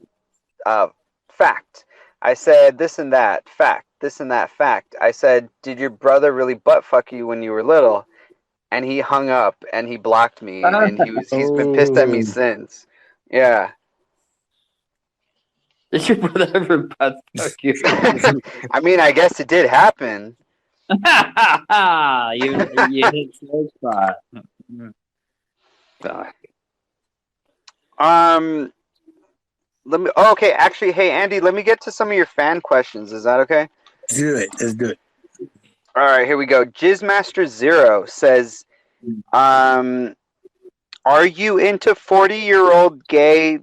"Fact." I said, "This and that, fact. This and that, fact." I said, "Did your brother really butt fuck you when you were little?" And he hung up and he blocked me, and he's been pissed at me since. Yeah. Did your brother ever butt fuck you? I mean, I guess it did happen. you hit slow spot. Fuck. Let me. Oh, okay, actually, hey Andy, let me get to some of your fan questions. Is that okay? Let's do it. Let's do it. All right, here we go. Jizzmaster0 says, "Are you into 40-year-old gay,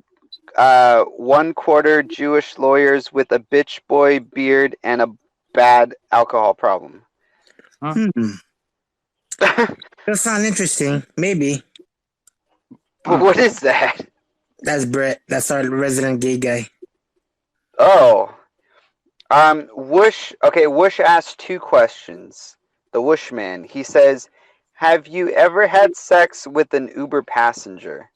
1/4 Jewish lawyers with a bitch boy beard and a bad alcohol problem?" That sounds interesting. Maybe. What is that? That's Brett. That's our resident gay guy. Oh. Whoosh. Okay, Whoosh asked 2 questions. The Whoosh man. He says, "Have you ever had sex with an Uber passenger?"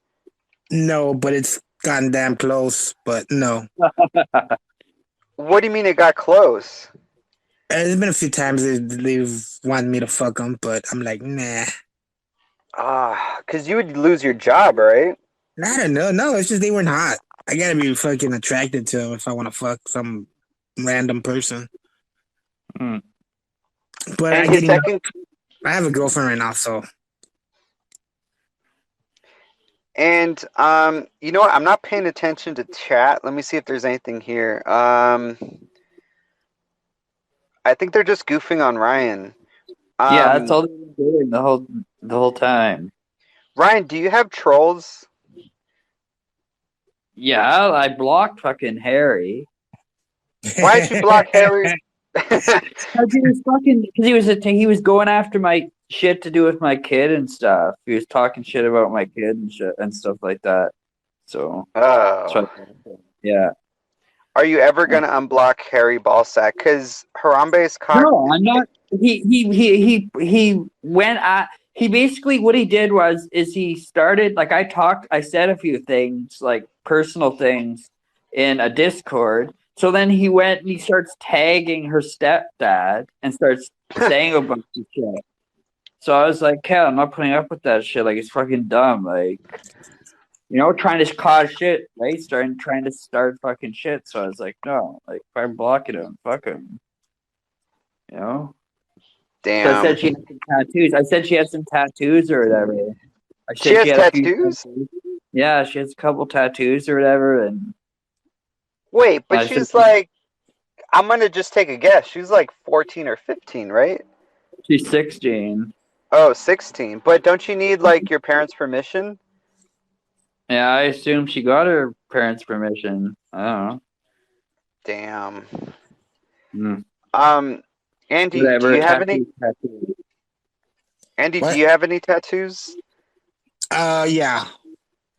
No, but it's gotten damn close. But no. What do you mean it got close? There's been a few times they've wanted me to fuck them, but I'm like, nah. Because you would lose your job, right? I don't know. No, it's just they weren't hot. I gotta be fucking attracted to him if I want to fuck some random person. Mm. But And his second, I have a girlfriend right now, so. and you know what? I'm not paying attention to chat. Let me see if there's anything here. I think they're just goofing on Ryan. Yeah, that's all they've been doing the whole time. Ryan, do you have trolls? Yeah, I blocked fucking Harry. Why'd you block Harry? Because he was going after my shit to do with my kid and stuff. He was talking shit about my kid and shit and stuff like that. So, Oh. Yeah. Are you ever gonna unblock Harry Ballsack? Because Harambe's cock. No, I'm not. He went at. He basically what he did is he started like I said a few things like personal things in a Discord. So then he went and he starts tagging her stepdad and starts saying a bunch of shit. So I was like, "Cat, I'm not putting up with that shit. Like it's fucking dumb. Like, trying to cause shit, right? Trying to start fucking shit." So I was like, "No, like if I'm blocking him, fuck him." Damn. So I said she had some tattoos. I said she had some tattoos or whatever. I said She has had a few tattoos? Yeah, she has a couple tattoos or whatever. And wait, but she's like, I'm gonna just take a guess. She's like 14 or 15, right? She's 16. Oh, 16. But don't you need like your parents' permission? Yeah, I assume she got her parents' permission. I don't know. Damn. Mm. Andy, Whatever, do you have any? Tattoos. Andy, What? do you have any tattoos? Yeah,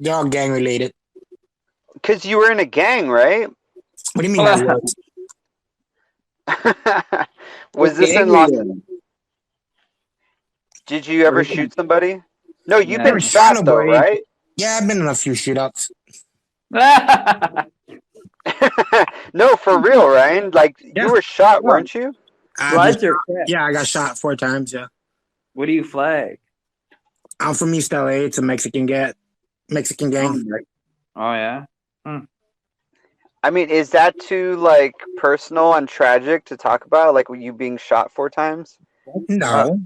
they're all gang related. Because you were in a gang, right? What do you mean I was? Was this in Los? Did you ever shoot somebody? No, you've been shot though, right? Yeah, I've been in a few shootouts. No, for real, Ryan. Like you were shot, weren't you? Yeah, I got shot 4 times. Yeah. What do you flag? I'm from East LA. It's a Mexican gang. Oh yeah. I mean, is that too like personal and tragic to talk about? Like you being shot 4 times? No.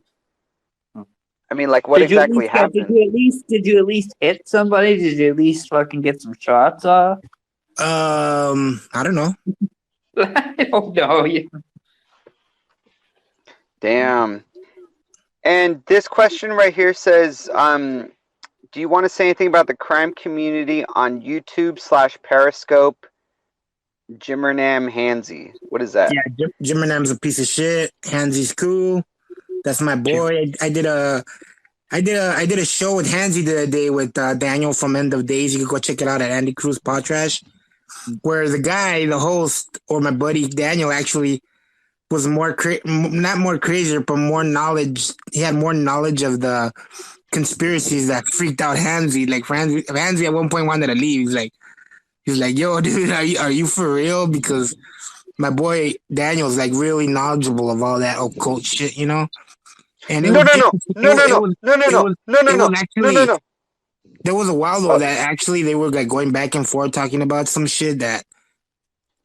I mean, like what exactly happened? Did you at least hit somebody? Did you at least fucking get some shots off? I don't know. I don't know. Damn. And this question right here says, do you want to say anything about the crime community on YouTube /Periscope? Jimmernam Hansy. What is that? Yeah, Jimmernam's a piece of shit. Hansy's cool. That's my boy. I did a show with Hansy the other day with Daniel from End of Days. You can go check it out at Andy Cruz Podtrash, where the guy, the host, or my buddy Daniel actually was not more crazier, but more knowledge. He had more knowledge of the conspiracies that freaked out Hansy. Like Hansy at one point wanted to leave. He's like, yo, dude, are you for real? Because my boy Daniel's like really knowledgeable of all that occult shit, And no. There was a while though that actually they were like going back and forth talking about some shit that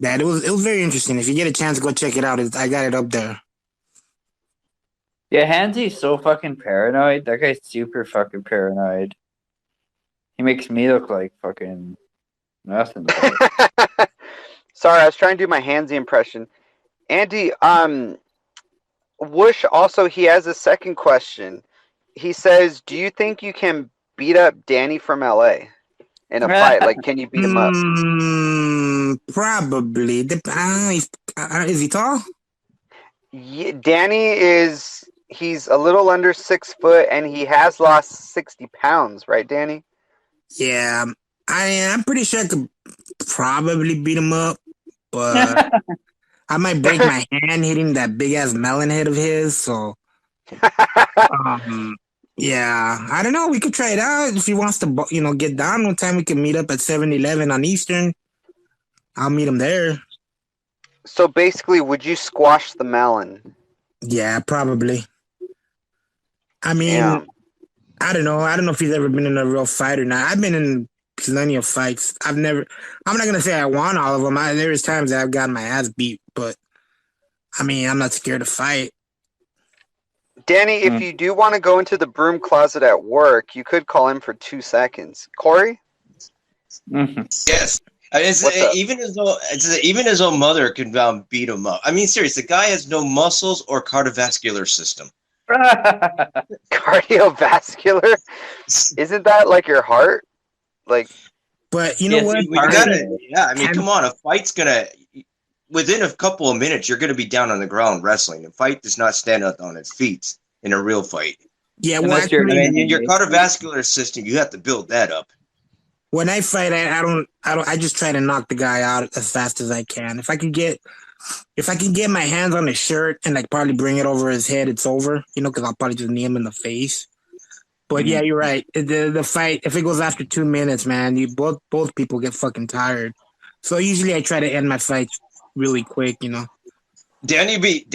it was very interesting. If you get a chance, go check it out. I got it up there. Yeah, Hansy's so fucking paranoid. That guy's super fucking paranoid. He makes me look like fucking nothing. Sorry, I was trying to do my Hansy impression. Andy, Whoosh also, he has a second question. He says, do you think you can beat up Danny from LA in a fight? Like, can you beat him up? Probably. Is he tall? Yeah, Danny he's a little under 6 foot and he has lost 60 pounds, right, Danny? Yeah, I'm pretty sure I could probably beat him up, but I might break my hand hitting that big ass melon head of his. So, yeah, I don't know. We could try it out if he wants to, get down. One time we can meet up at 7-Eleven on Eastern. I'll meet him there. So basically, would you squash the melon? Yeah, probably. I mean, I don't know. I don't know if he's ever been in a real fight or not. I've been in plenty of fights. I'm not gonna say I won all of them. There's times that I've gotten my ass beat, but I mean, I'm not scared to fight. Danny, if you do want to go into the broom closet at work, you could call him for 2 seconds. Corey? Yes. Even his own mother can beat him up. I mean, seriously, the guy has no muscles or cardiovascular system. Cardiovascular? Isn't that like your heart? Like, but you know what? I mean, come on. A fight's gonna within a couple of minutes, you're gonna be down on the ground wrestling. A fight does not stand up on its feet in a real fight. Yeah, well, your cardiovascular system, you have to build that up. When I fight, I just try to knock the guy out as fast as I can. If I can get my hands on his shirt and like probably bring it over his head, it's over. You know, because I'll probably just knee him in the face. But yeah, you're right. The fight, if it goes after 2 minutes, man, both people get fucking tired. So usually I try to end my fights really quick. You know. Danny be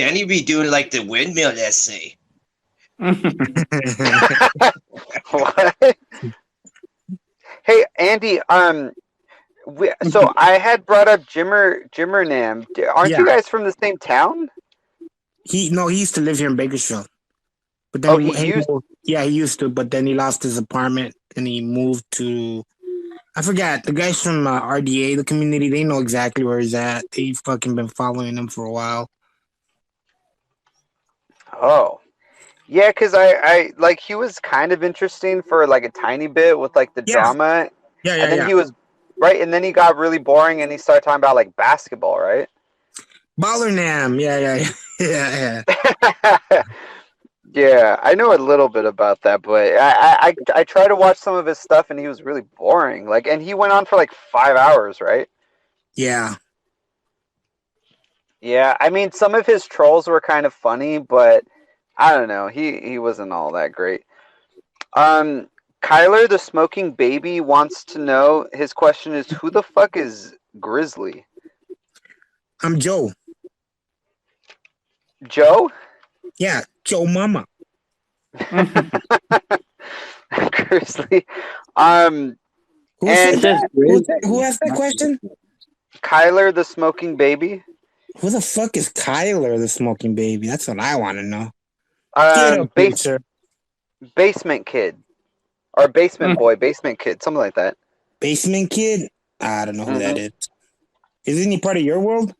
doing like the windmill essay. What? Hey, Andy, so I had brought up Jimmernam. Aren't you guys from the same town? He used to live here in Bakersfield. But then he used to, but then he lost his apartment and he moved to, I forgot, the guys from RDA, the community, they know exactly where he's at. They've fucking been following him for a while. Oh. Yeah, because I like, he was kind of interesting for like a tiny bit with like the drama. Yeah, and then he was, right, and then he got really boring and he started talking about like basketball, right? Ballernam, yeah. Yeah, I know a little bit about that, but I try to watch some of his stuff and he was really boring. Like, and he went on for like 5 hours, right? Yeah. Yeah, I mean, some of his trolls were kind of funny, but I don't know. He wasn't all that great. Kyler, the smoking baby, wants to know, his question is, who the fuck is Grizzly? I'm Joe. Joe? Yeah, Joe Mama. Grizzly. Who asked that question? Kyler, the smoking baby. Who the fuck is Kyler, the smoking baby? That's what I want to know. Basement kid. Or basement boy, basement kid, something like that. Basement kid? I don't know who that is. Isn't he part of your world?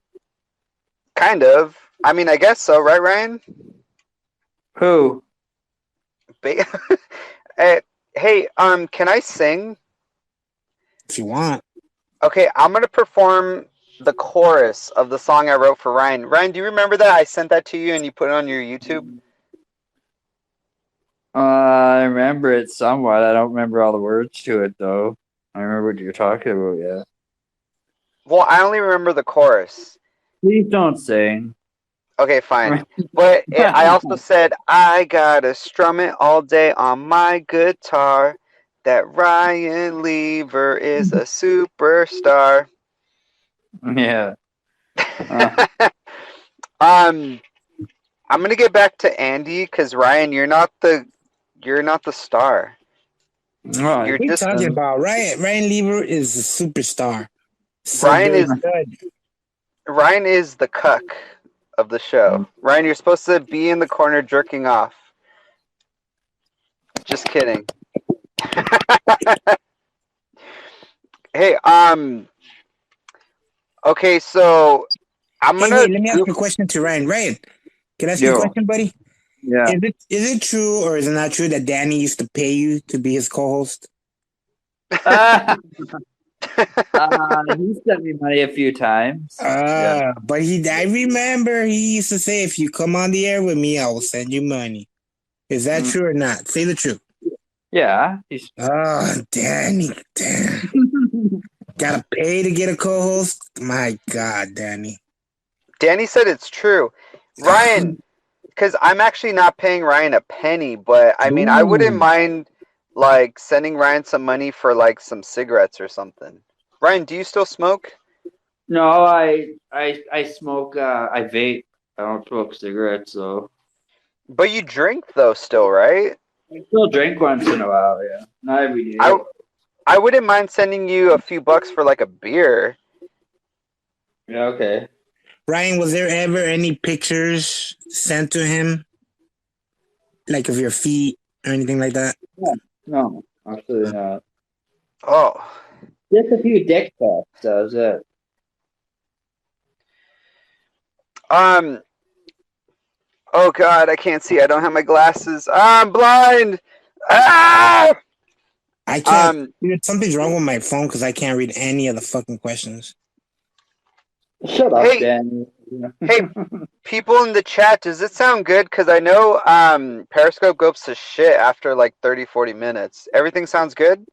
Kind of. I mean, I guess so, right, Ryan? Who? Hey, can I sing? If you want. Okay, I'm going to perform the chorus of the song I wrote for Ryan. Ryan, do you remember that? I sent that to you and you put it on your YouTube? I remember it somewhat. I don't remember all the words to it, though. I remember what you're talking about, yeah. Well, I only remember the chorus. Please don't sing. Okay, fine. But I also said, I gotta strum it all day on my guitar. That Ryan Lever is a superstar. Yeah. I'm gonna get back to Andy because Ryan, you're not the star. Right. What are you talking about? Ryan Lever is a superstar. So Ryan is the cuck of the show. Ryan, you're supposed to be in the corner jerking off. Just kidding. Hey, okay, so I'm gonna. Wait, let me ask you a question to Ryan. Ryan, can I ask you a question, buddy? Yeah. Is it true or is it not true that Danny used to pay you to be his co-host? He sent me money a few times. But I remember he used to say, if you come on the air with me, I will send you money. Is that true or not? Say the truth. Yeah. Oh, Danny, damn. Gotta pay to get a co-host? My God, Danny. Danny said it's true. Ryan, because I'm actually not paying Ryan a penny, but I mean, I wouldn't mind like sending Ryan some money for like some cigarettes or something. Ryan, do you still smoke? No, I smoke. I vape. I don't smoke cigarettes though. But you drink though, still, right? I still drink once in a while. Yeah, not every day. I wouldn't mind sending you a few bucks for like a beer. Yeah, okay. Ryan, was there ever any pictures sent to him, like of your feet or anything like that? No, absolutely not. Oh. Just a few dick pics. That was it. Oh God, I can't see. I don't have my glasses. I'm blind. Ah! I can't. Dude, something's wrong with my phone because I can't read any of the fucking questions. Shut up, Hey. Dan. Hey, people in the chat, does it sound good? Because I know Periscope goes to shit after like 30, 40 minutes. Everything sounds good?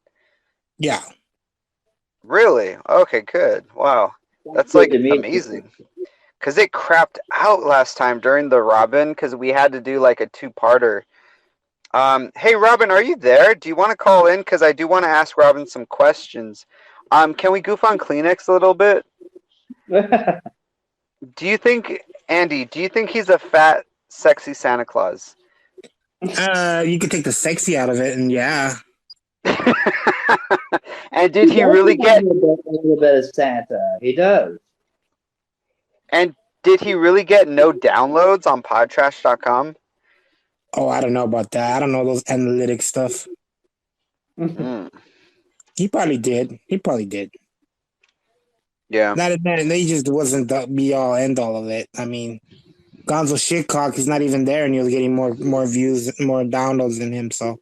Yeah. Really? Okay, good. Wow. That's like amazing. Because it crapped out last time during the Robyn because we had to do like a two-parter. Hey, Robyn, are you there? Do you want to call in? Because I do want to ask Robyn some questions. Can we goof on Kleenex a little bit? Do you think, Andy, do you think he's a fat, sexy Santa Claus? You could take the sexy out of it, and yeah. And did he really get a little bit of Santa? He does. And did he really get no downloads on podtrash.com? Oh, I don't know about that. I don't know those analytics stuff. He probably did. Yeah. They just wasn't the be all end all of it. I mean, Gonzo Shitcock is not even there, and he was getting more views, more downloads than him. So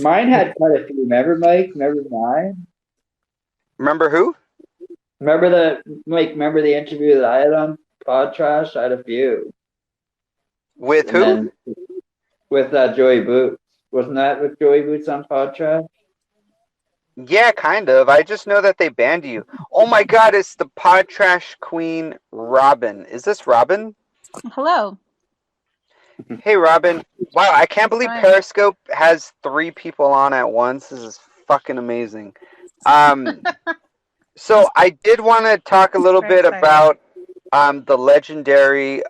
mine had quite a few. Remember, Mike? Remember mine? Remember who? Remember the interview that I had on Podtrash? I had a few. With who? With Joey Boots. Wasn't that with Joey Boots on Podtrash? Yeah, kind of. I just know that they banned you. Oh my God, it's the Podtrash queen, Robyn. Is this Robyn? Hello. Hey, Robyn. Wow, I can't believe Periscope has 3 people on at once. This is fucking amazing. So I did want to talk a little bit about the legendary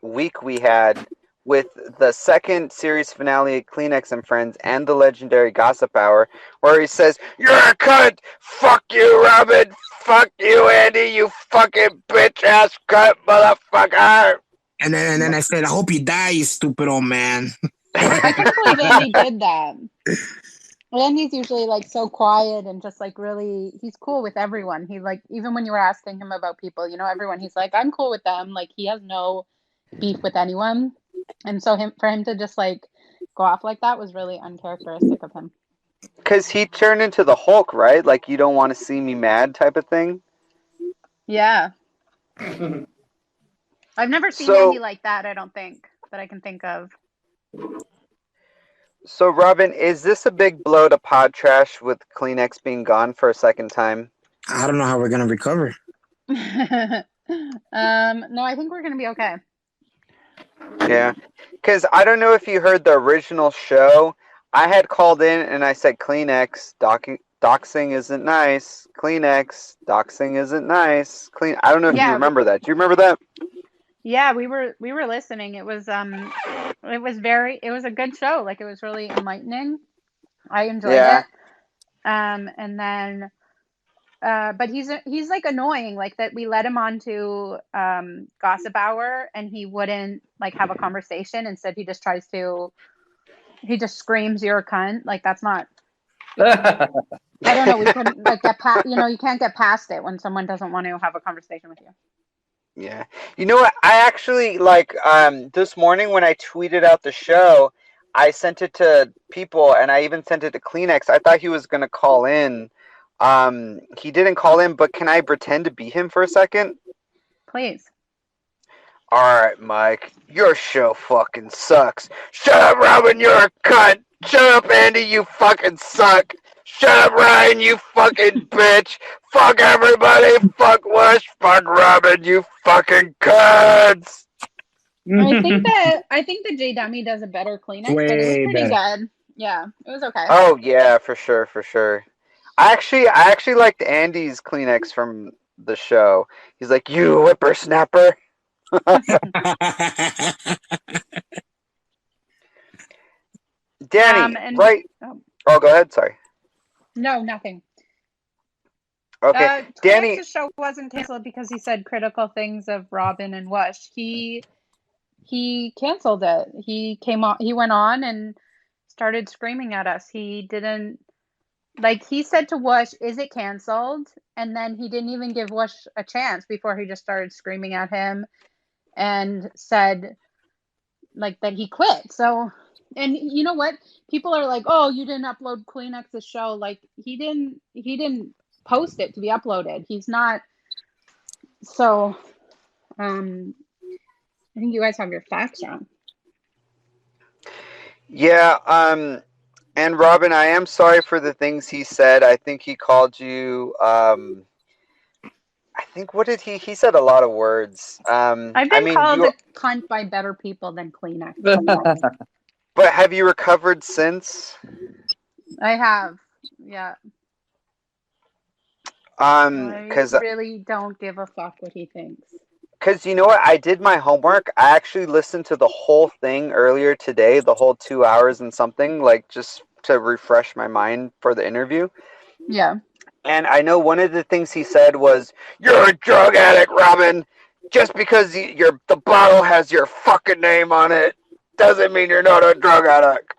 week we had with the second series finale of Kleenex and Friends and the legendary Gossip Hour, where he says, "You're a cunt! Fuck you, Robyn! Fuck you, Andy! You fucking bitch-ass cunt motherfucker!" And then I said, "I hope you die, you stupid old man." I can't believe Andy did that. Andy's usually like so quiet and just like really, he's cool with everyone. He like, even when you were asking him about people, everyone, he's like, I'm cool with them. Like he has no beef with anyone. And so for him to just like go off like that was really uncharacteristic of him. Because he turned into the Hulk, right? Like, you don't want to see me mad type of thing? Yeah. I've never seen Andy like that, I don't think, that I can think of. So, Robyn, is this a big blow to Podtrash with Kleenex being gone for a second time? I don't know how we're going to recover. No, I think we're going to be okay. Yeah. Because I don't know if you heard the original show. I had called in and I said, Kleenex, doxing isn't nice. Kleenex, doxing isn't nice. I don't know if you remember that. Do you remember that? Yeah, we were listening. It was a good show. Like, it was really enlightening. I enjoyed it. And then but he's like annoying, like that we let him on to Gossip Hour and he wouldn't like have a conversation. Instead he just screams, "You're a cunt." Like, that's not I don't know, we couldn't like get past, you can't get past it when someone doesn't want to have a conversation with you. Yeah. You know what? I actually, this morning when I tweeted out the show, I sent it to people and I even sent it to Kleenex. I thought he was going to call in. He didn't call in, but can I pretend to be him for a second? Please. All right, Mike. Your show fucking sucks. Shut up, Robyn. You're a cunt. Shut up, Andy. You fucking suck. Shut up, Ryan. You fucking bitch. Fuck everybody. Fuck Wes. Fuck Robyn. You fucking cunts. I think that J Dummy does a better Kleenex, but it was pretty good. Yeah, it was okay. Oh yeah, for sure. I actually liked Andy's Kleenex from the show. He's like, "You whippersnapper." Danny, right? Oh, go ahead. Sorry. No, nothing. Okay, Danny. Kleenex's show wasn't canceled because he said critical things of Robyn and Wush. He canceled it. He came on. He went on and started screaming at us. He didn't like. He said to Wush, "Is it canceled?" And then he didn't even give Wush a chance before he just started screaming at him and said like that he quit. So, and you know what? People are like, "Oh, you didn't upload Kleenex's show." Like he didn't post it to be uploaded. He's not. So, I think you guys have your facts wrong. Yeah, and Robyn, I am sorry for the things he said. I think he called you, I think, what did he said a lot of words. I've I been mean, called you, a cunt by better people than Kleenex. but have you recovered since? I have, yeah. Because I really don't give a fuck what he thinks. Because you know what? I did my homework. I actually listened to the whole thing earlier today, the whole 2 hours and something, like just to refresh my mind for the interview. Yeah. And I know one of the things he said was, "You're a drug addict, Robyn. Just because the bottle has your fucking name on it doesn't mean you're not a drug addict."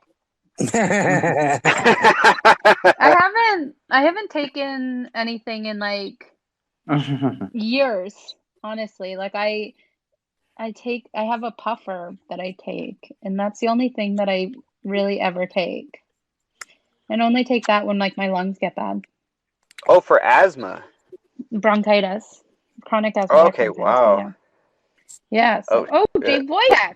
I haven't taken anything in like years, honestly. Like I have a puffer that I take, and that's the only thing that I really ever take. And only take that when like my lungs get bad. Oh, for asthma. Bronchitis. Chronic asthmatic Okay, bronchitis. wow. Yeah. So Dave Voyak.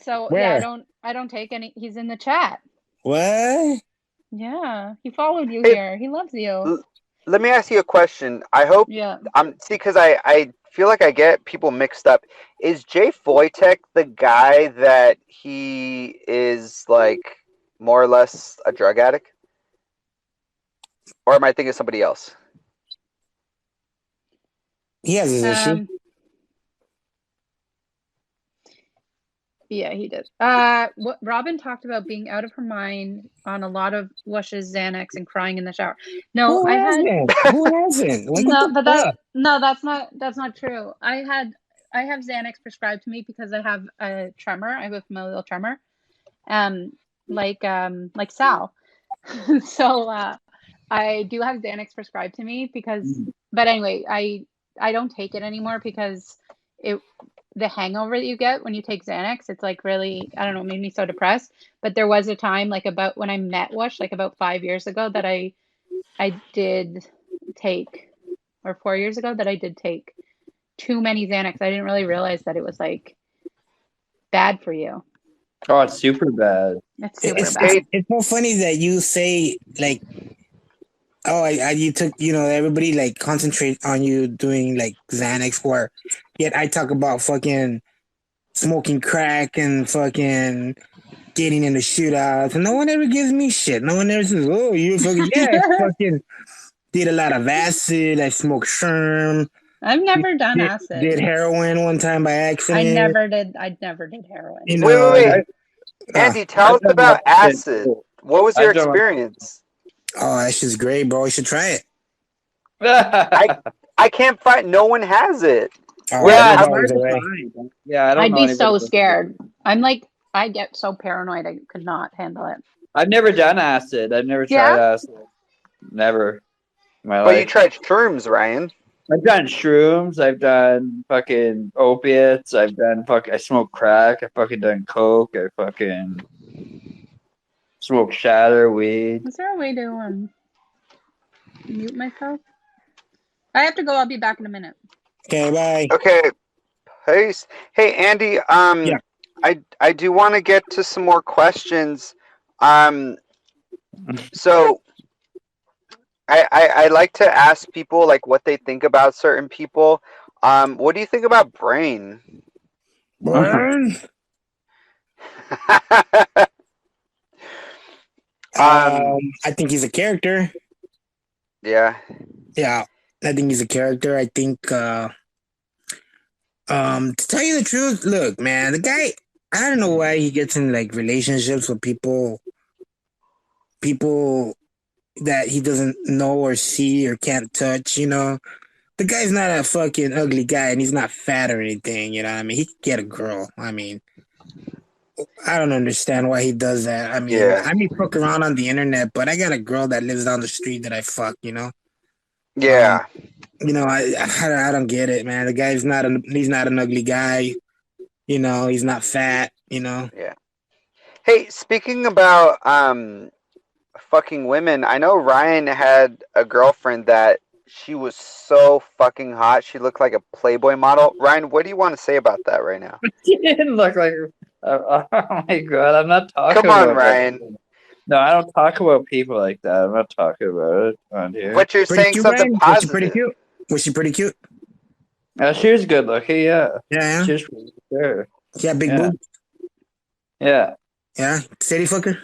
So Where? yeah, I don't take any. He's in the chat. What? Yeah, he followed you here. He loves you. Let me ask you a question. I hope. Yeah. See, because I feel like I get people mixed up. Is Jay Voytek the guy that he is like more or less a drug addict, or am I thinking of somebody else? He has his issue. Yeah, he did. What Robyn talked about being out of her mind on a lot of Wush's Xanax and crying in the shower. No, Who hasn't? Like, that's not true. I have Xanax prescribed to me because I have a tremor. I have a familial tremor, like Sal. So I do have Xanax prescribed to me because. But anyway, I don't take it anymore because the hangover that you get when you take Xanax, it's like really, I don't know, made me so depressed. But there was a time like about when I met Wush, like about 5 years ago that I did take, or 4 years ago that I did take too many Xanax. I didn't really realize that it was like bad for you. Oh, it's super bad. It's super bad. It's so funny that you say like, oh, you took, everybody like concentrate on you doing like Xanax for, yet I talk about fucking smoking crack and fucking getting into shootouts, and no one ever gives me shit. No one ever says, "Oh, you fucking I fucking did a lot of acid. I smoked sherm. I've never done acid. Did heroin one time by accident. I never did heroin. Wait. Andy, tell us about acid. What was your experience? Oh, that shit's great, bro. You should try it. I can't find. No one has it. Oh, yeah, I don't I'd be so scared. I'm like, I get so paranoid. I could not handle it. I've never done acid. I've never tried acid. Never. In my life. You tried shrooms, Ryan. I've done shrooms. I've done fucking opiates. I smoked crack. I fucking done coke. I fucking smoked shatter weed. Is there a way to mute myself? I have to go. I'll be back in a minute. Okay, bye. Okay, peace. Hey, Andy. Yeah. I do want to get to some more questions. So I like to ask people like what they think about certain people. What do you think about Brain? Brain? I think he's a character. Yeah. Yeah, I think he's a character. I think, to tell you the truth, look, man, the guy, I don't know why he gets in like relationships with people people that he doesn't know or see or can't touch, you know. The guy's not a fucking ugly guy, and he's not fat or anything, you know what I mean? He could get a girl. I mean, I don't understand why he does that. I mean, Yeah. I may fuck around on the internet, but I got a girl that lives down the street that I fuck, you know? Yeah. You know, I don't get it, man. The guy's he's not an ugly guy. You know, he's not fat, you know? Yeah. Hey, speaking about fucking women, I know Ryan had a girlfriend that she was so fucking hot. She looked like a Playboy model. Ryan, what do you want to say about that right now? She didn't look like. Oh my god! I'm not talking. Come on, about Ryan. that. No, I don't talk about people like that. I'm not talking about it on here. But you're Pretty saying cute, something Ryan? positive. Was she pretty cute? Was she pretty cute? She was good looking. Yeah. Yeah, She was sure. she had big Yeah. boobs. Yeah. Yeah, titty fucker.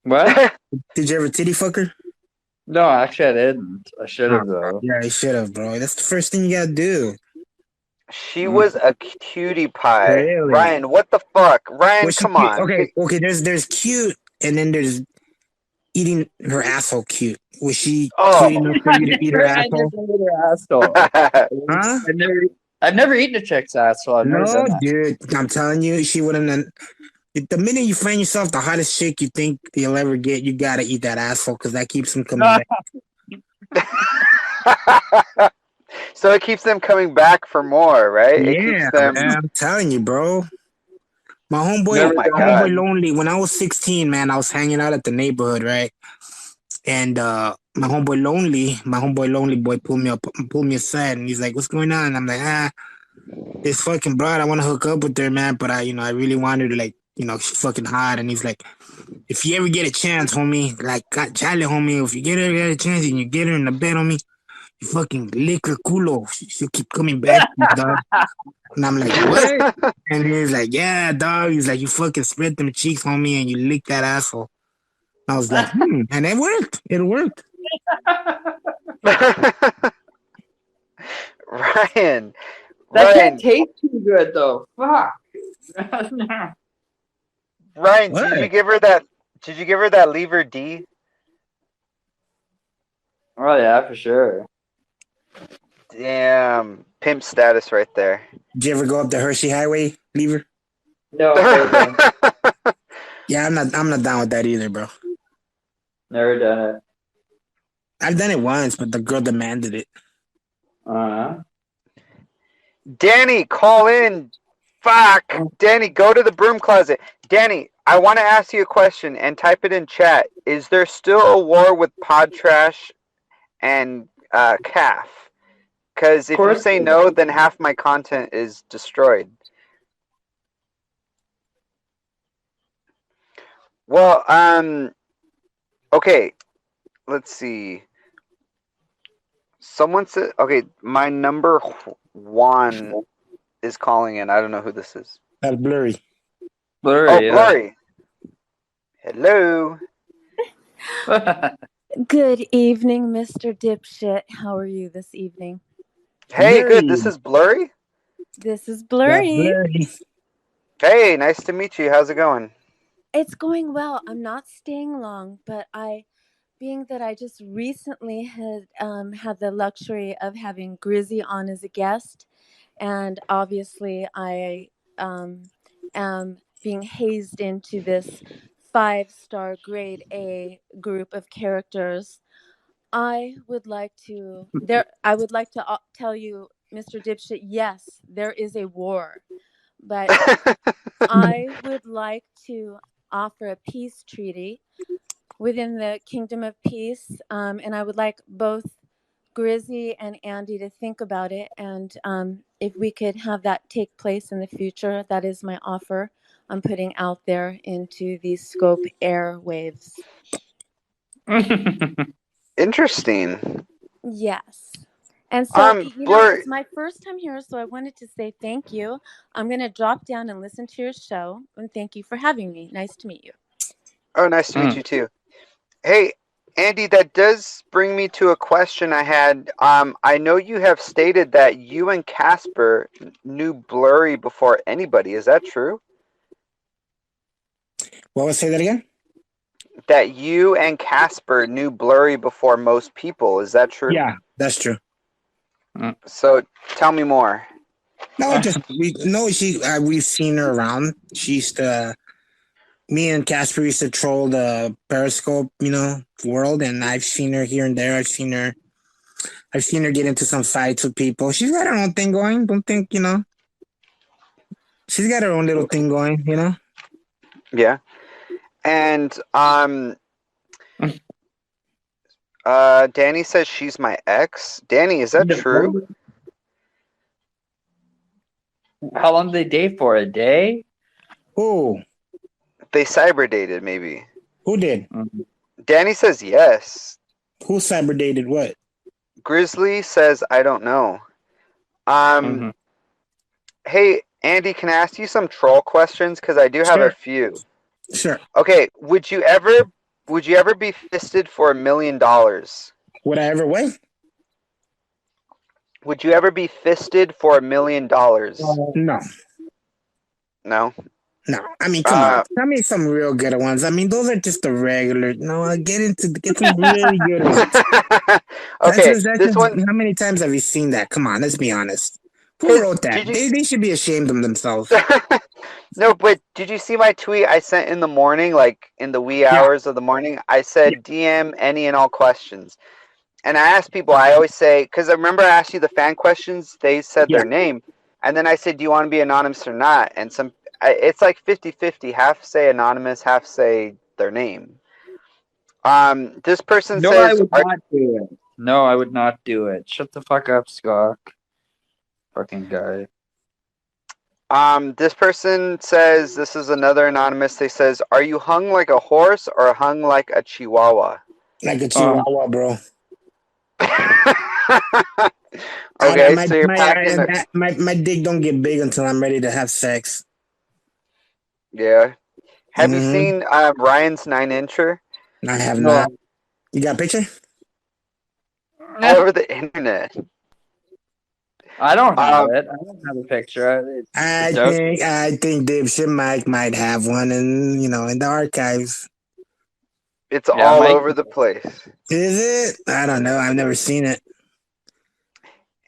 What? Did you ever titty fucker? No, actually, I didn't. I should have though. Yeah, you should have, bro. That's the first thing you gotta do. She was a cutie pie. Really? Ryan, what the fuck? Ryan, Was she come cute? on. Okay. There's cute, and then there's eating her asshole cute. Was she Oh. cute enough for you to eat her I asshole? never ate her asshole. Huh? I've never eaten a chick's asshole. I've never No, done that. dude. I'm telling you, she wouldn't. The minute you find yourself the hottest chick you think you'll ever get, you gotta eat that asshole because that keeps them coming back. So it keeps them coming back for more, right? It keeps them. Man, I'm telling you, bro. My Oh homeboy, my my God. homeboy Lonely. When I was 16, man, I was hanging out at the neighborhood, right? And my homeboy Lonely boy pulled me aside, and he's like, "What's going on?" And I'm like, this fucking broad, I want to hook up with her, man, but I really wanted to, like, she's fucking hot. And he's like, if you ever get a chance, homie, like, chale, homie, if you get a chance and you get her in the bed, homie, you fucking lick her culo. She'll keep coming back, dog. And I'm like, what? And he's like, yeah, dog. He's like, you fucking spread them cheeks, homie, and you lick that asshole. I was like, and it worked. It worked. Ryan. That can't taste too good though. Fuck. Ryan, What? did you give her that lever D? Oh yeah, for sure. Damn, pimp status right there. Did you ever go up the Hershey Highway, lever? No, never done it. Yeah, I'm not down with that either, bro. Never done it. I've done it once, but the girl demanded it. Danny, call in. Fuck. Danny, go to the broom closet. Danny, I want to ask you a question and type it in chat. Is there still a war with Podtrash and CAF? Because if you say no, then half my content is destroyed. Well, okay. Let's see. Someone said, okay, my number one is calling in. I don't know who this is. That's blurry. Blurry. Blurry. Hello. Good evening, Mr. Dipshit. How are you this evening? Hey, Blurry. good. This is Blurry. This is Blurry. Blurry. Hey, nice to meet you. How's it going? It's going well. I'm not staying long, but being that I just recently had had the luxury of having Grizzy on as a guest, and obviously I am being hazed into this 5-star grade A group of characters. I would like to tell you, Mr. Dipshit, yes, there is a war, but I would like to offer a peace treaty within the Kingdom of Peace, and I would like both Grizzy and Andy to think about it, and if we could have that take place in the future, that is my offer I'm putting out there into the scope airwaves. Interesting. Yes. And so, Blurry. it's my first time here, so I wanted to say thank you. I'm going to drop down and listen to your show, and thank you for having me. Nice to meet you. Oh, nice to meet you too. Hey, Andy, that does bring me to a question I had. I know you have stated that you and Casper knew Blurry before anybody. Is that true? What was, say that again? that you and Casper knew Blurry before most people. Is that true? Yeah, that's true. So tell me more. No, we've seen her around. She used to. Me and Casper used to troll the Periscope, world, and I've seen her here and there. I've seen her get into some fights with people. She's got her own thing going. Don't think, she's got her own little thing going, Yeah. And Danny says she's my ex. Danny, is that true? How long did they date for? A day? Who? They cyber dated, maybe. Who did? Danny says yes. Who cyber dated what? Grizzly says I don't know. Hey, Andy, can I ask you some troll questions? Because I do have a few. Sure. Okay, would you ever be fisted for $1 million? Would I ever what? Would you ever be fisted for $1 million? No. No? No. I mean, come on. Tell me some real good ones. I mean, those are just the regular. No, get some really good ones. Okay, this one. How many times have you seen that? Come on, let's be honest. Who wrote that? They should be ashamed of themselves. No, but did you see my tweet I sent in the morning, like in the wee hours of the morning? I said DM any and all questions. And I asked people, I always say, because I remember I asked you the fan questions, they said their name. And then I said, do you want to be anonymous or not? And it's like 50-50. Half say anonymous, half say their name. This person says... I would not do it. No, I would not do it. Shut the fuck up, Scott. Fucking guy. This person says, this is another anonymous, they says, are you hung like a horse or hung like a chihuahua? Like a chihuahua, bro. Okay, so you're my dick don't get big until I'm ready to have sex. Yeah. Have you seen Ryan's 9-incher? I have not. You got a picture? All over the internet. I don't have it. I don't have a picture. I think Dipshit Mike might have one in the archives. It's all over the place. Is it? I don't know. I've never seen it.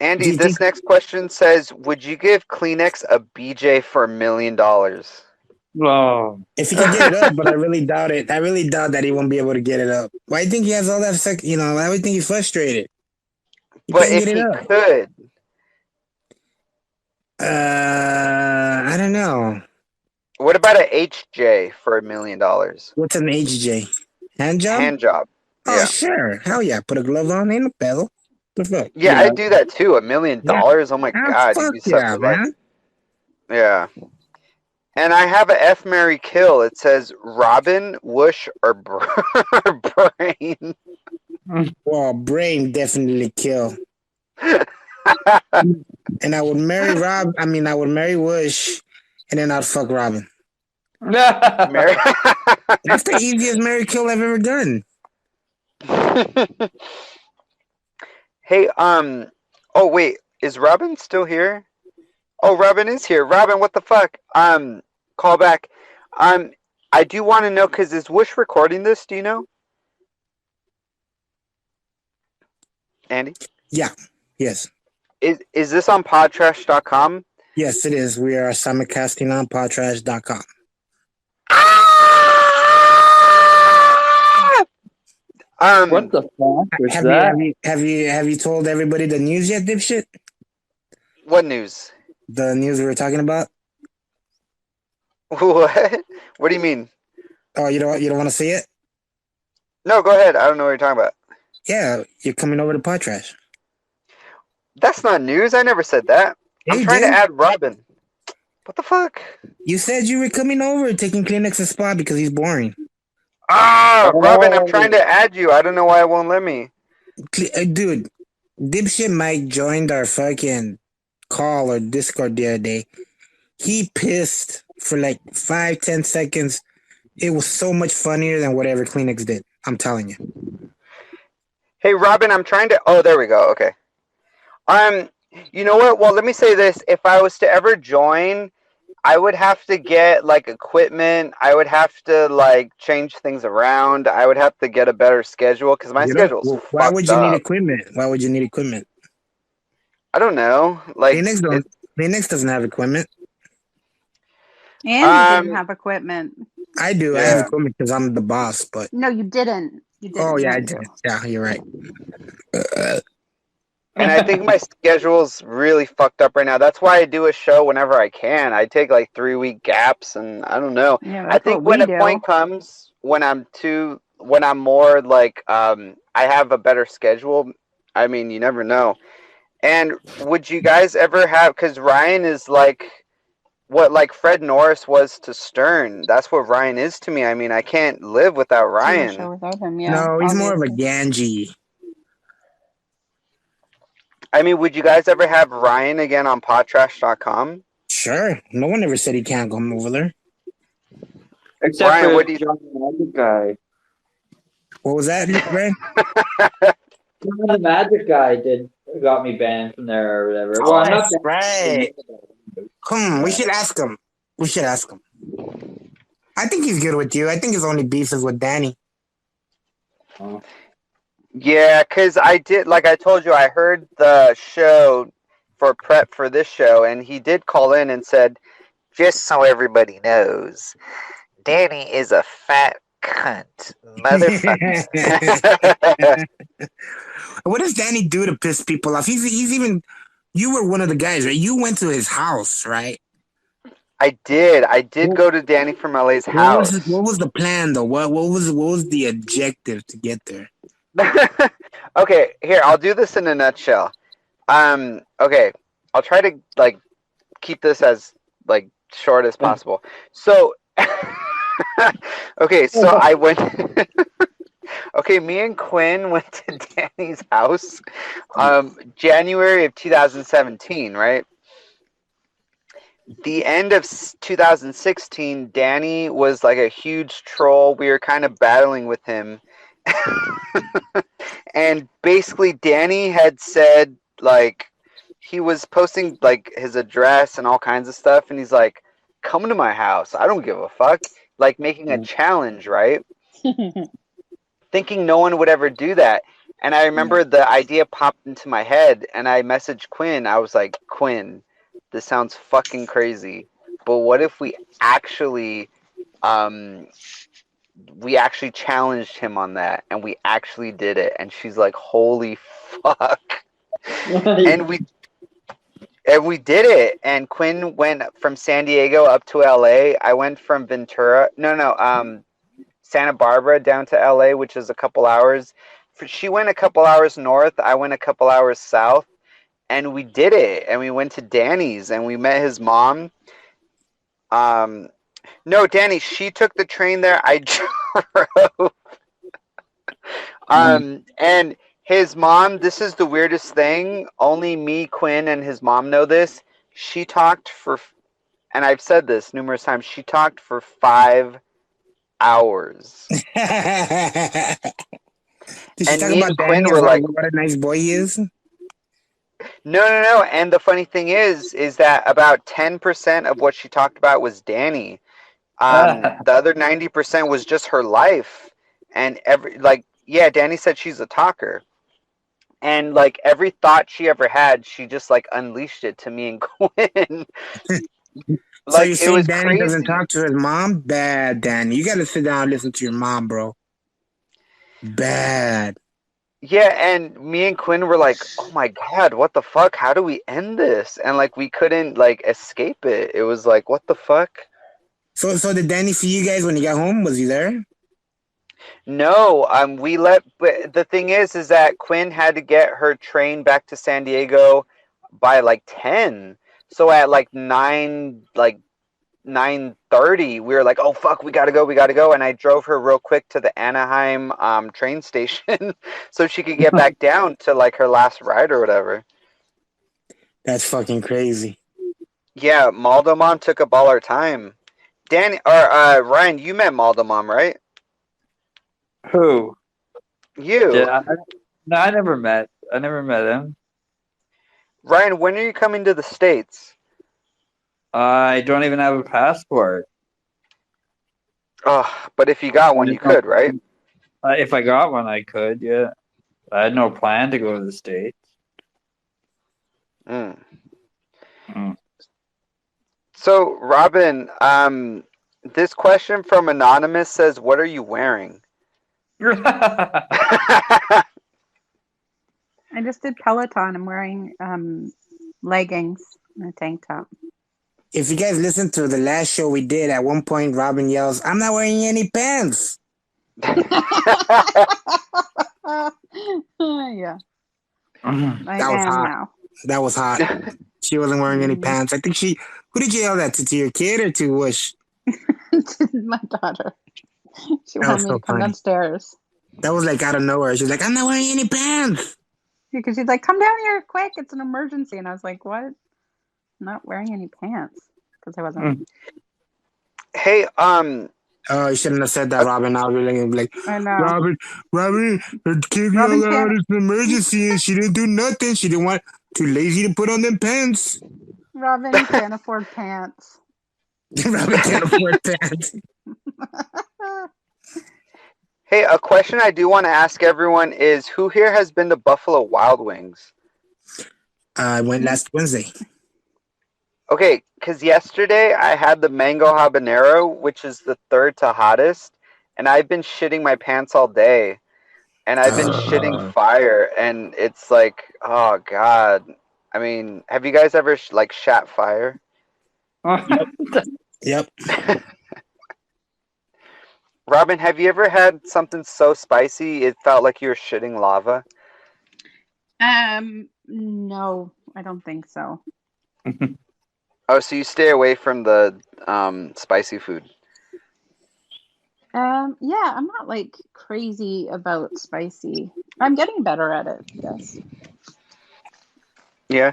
Andy, this next question says, would you give Kleenex a BJ for $1 million? Oh. If he can get it up, but I really doubt it. I really doubt that he won't be able to get it up. Why do you think he has all that sex? Why would you think he's frustrated? But if he could. I don't know. What about an HJ for $1 million? What's an HJ? Hand job? Hand job. Oh, sure. Hell yeah. Put a glove on and a pedal. The fuck? Yeah, I'd do that too. $1 million? Oh my God. You'd be such man. Yeah. And I have a F, Marry, Kill. It says Robyn, Whoosh, or Brain. Well, Brain definitely kill. And I would marry I would marry Whoosh, and then I'd fuck Robyn. That's the easiest marry kill I've ever done. Hey, oh wait, is Robyn still here? Oh, Robyn is here. Robyn, what the fuck? Call back. I do want to know, because is Whoosh recording this? Do you know? Andy? Yeah. Yes. Is this on podtrash.com? Yes, it is. We are simulcasting on podtrash.com. What the fuck was that? Have you told everybody the news yet, Dipshit? What news? The news we were talking about. What? What do you mean? Oh, you don't want to see it? No, go ahead. I don't know what you're talking about. Yeah, you're coming over to Podtrash. That's not news. I never said that. I'm trying to add Robyn. What the fuck? You said you were coming over, taking Kleenex's spot because he's boring. Robyn, I'm trying to add you. I don't know why it won't let me. Dude, Dipshit Mike joined our fucking call or Discord the other day. He pissed for like 5-10 seconds. It was so much funnier than whatever Kleenex did. I'm telling you. Hey, Robyn, I'm trying to... Oh, there we go. Okay. You know what? Well, let me say this. If I was to ever join I would have to get like equipment. I would have to like change things around. I would have to get a better schedule because my You know, schedule's why would fucked you need up. equipment? Why would you need equipment? I don't know. Like, Phoenix don't. Phoenix doesn't have equipment. Andy didn't have equipment. I do. I have Yeah. equipment because I'm the boss. But No, you didn't. You didn't. oh yeah, Now I you did. do. Yeah, you're right. And I think my schedule's really fucked up right now. That's why I do a show whenever I can. I take like 3-week gaps, and I don't know. Yeah, I that's think what when we a do. point comes when I'm more like I have a better schedule. I mean, you never know. And would you guys ever have? Because Ryan is like what like Fred Norris was to Stern. That's what Ryan is to me. I mean, I can't live without Do a show Ryan. without him, yeah. No, he's more of a obviously. Ganji. I mean, would you guys ever have Ryan again on podtrash.com? Sure. No one ever said he can't come over there. Except Ryan, for what do you John the Magic Guy. What was that, Ray? John the Magic Guy got me banned from there or whatever. Oh, Well, I'm not that's right. We should ask him. We should ask him. I think he's good with you. I think his only beef is with Danny. Oh. Yeah, because I did, like I told you, I heard the show for prep for this show, and he did call in and said, just so everybody knows, Danny is a fat cunt. Motherfucker. What does Danny do to piss people off? He's even. You were one of the guys, right? You went to his house, right? I did go to Danny from LA's house. What was the plan though? What was the objective to get there? Okay, here, I'll do this in a nutshell. Okay, I'll try to like keep this as like short as possible. So okay, so I went okay, me and Quinn went to Danny's house January of 2017, right? The end of 2016, Danny was like a huge troll. We were kind of battling with him. And basically Danny had said like he was posting like his address and all kinds of stuff, and he's like, come to my house, I don't give a fuck, like making a challenge, right? Thinking no one would ever do that. And I remember the idea popped into my head, and I messaged Quinn. I was like, Quinn, this sounds fucking crazy, but what if we actually challenged him on that, and we actually did it? And she's like, holy fuck. and we did it. And Quinn went from San Diego up to LA. I went from Santa Barbara down to LA, which is a couple hours. She went a couple hours north, I went a couple hours south, and we did it. And we went to Danny's and we met his mom. No, Danny, she took the train there. I drove. And his mom, this is the weirdest thing. Only me, Quinn, and his mom know this. She talked for, and I've said this numerous times, she talked for 5 hours. Did she And talk me about and Danny Quinn as were like, like, what a nice boy he is? No. And the funny thing is that about 10% of what she talked about was Danny. The other 90% was just her life. And Danny said she's a talker. And like every thought she ever had, she just like unleashed it to me and Quinn. So you're saying it was Danny crazy. doesn't talk to his mom? Bad, Danny. You gotta sit down and listen to your mom, bro. Bad. Yeah, and me and Quinn were like, oh my God, what the fuck? How do we end this? And like we couldn't like escape it. It was like, what the fuck? So did Danny see you guys when he got home? Was he there? No, but the thing is that Quinn had to get her train back to San Diego by like 10. So at like 9:30, we were like, oh fuck, we gotta go. And I drove her real quick to the Anaheim train station so she could get back down to like her last ride or whatever. That's fucking crazy. Yeah, Maldo Mom took up all our time. Danny or Ryan, you met Maldo Mom, right? Who? You. Yeah, I never met him. Ryan, when are you coming to the States? I don't even have a passport. Oh, but if you got one, you could, right? If I got one, I could, yeah. I had no plan to go to the States. Mm. Mm. So, Robyn, this question from Anonymous says, what are you wearing? I just did Peloton. I'm wearing leggings and a tank top. If you guys listen to the last show we did, at one point Robyn yells, "I'm not wearing any pants." Yeah. That was hot. Now. That was hot. She wasn't wearing any Mhm. pants. I think who did you yell that to your kid or to Wish? My daughter. She That wanted was me so to come funny. downstairs. That was like out of nowhere. She was like, "I'm not wearing any pants." Because she's like, come down here quick. It's an emergency. And I was like, what? I'm not wearing any pants. Because I wasn't. Hey, Oh, you shouldn't have said that, Robyn. I was really like, I know. Robyn, the kid Robyn yelled out can't- it's an emergency and she didn't do nothing. She didn't want, too lazy to put on them pants. Robyn can't afford pants. Robyn can't afford pants. Hey, a question I do want to ask everyone is, who here has been to Buffalo Wild Wings? I went last Wednesday. Okay, because yesterday I had the mango habanero, which is the third to hottest, and I've been shitting my pants all day, and I've been shitting fire, and it's like, oh god. I mean, have you guys ever shat fire? Yep. Robyn, have you ever had something so spicy it felt like you were shitting lava? No, I don't think so. Oh, so you stay away from the spicy food. Yeah, I'm not like crazy about spicy. I'm getting better at it, yes. Yeah.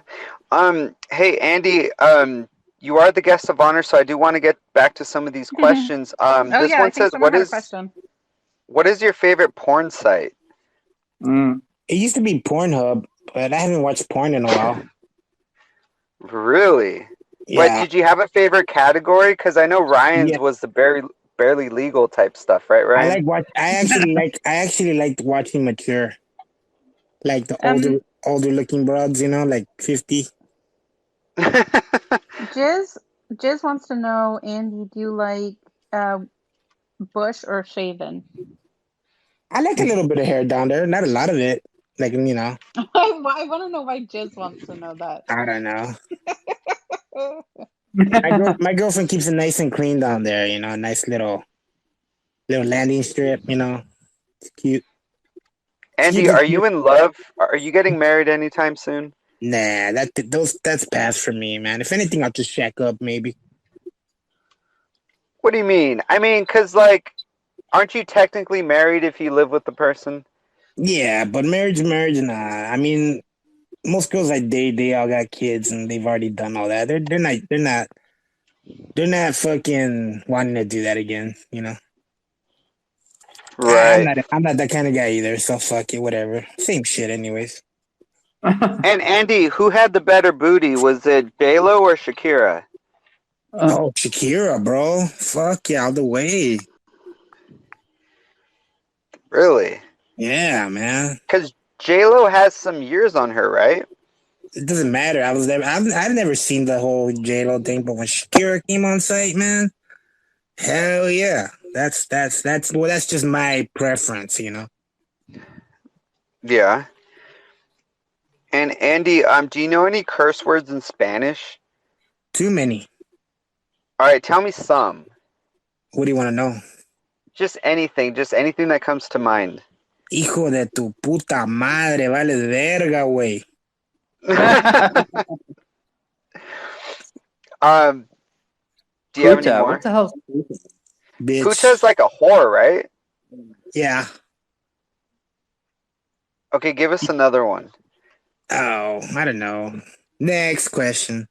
Hey Andy, you are the guest of honor, so I do want to get back to some of these questions. This yeah, one I think says, someone had a question. what is your favorite porn site? Mm. It used to be Pornhub, but I haven't watched porn in a while. Really? Yeah. But did you have a favorite category? Because I know Ryan's Yeah. was the barely legal type stuff, right, Ryan? I actually liked watching mature, like the older looking broads, like 50. Jiz wants to know, Andy, do you like bush or shaven? I like a little bit of hair down there, not a lot of it. Like, I want to know why Jiz wants to know that. I don't know. My girlfriend keeps it nice and clean down there, a nice little landing strip, It's cute. Andy, are you in love? Are you getting married anytime soon? Nah, that's past for me, man. If anything, I'll just shack up, maybe. What do you mean? I mean, because, aren't you technically married if you live with the person? Yeah, but marriage, nah. I mean, most girls I date, they all got kids and they've already done all that. They're not fucking wanting to do that again, Right. I'm not that kind of guy either, so fuck it, whatever. Same shit anyways. And Andy, who had the better booty? Was it J-Lo or Shakira? Oh, Shakira, bro. Fuck yeah, all the way. Really? Yeah, man. Because J-Lo has some years on her, right? It doesn't matter. I've never seen the whole J-Lo thing, but when Shakira came on site, man, hell yeah. That's just my preference, Yeah. And Andy, do you know any curse words in Spanish? Too many. All right, tell me some. What do you want to know? Just anything that comes to mind. Hijo de tu puta madre, vale verga, güey. Do you have any more? What the hell? Bitch. Puta's like a whore, right? Yeah. Okay, give us another one. Oh, I don't know. Next question.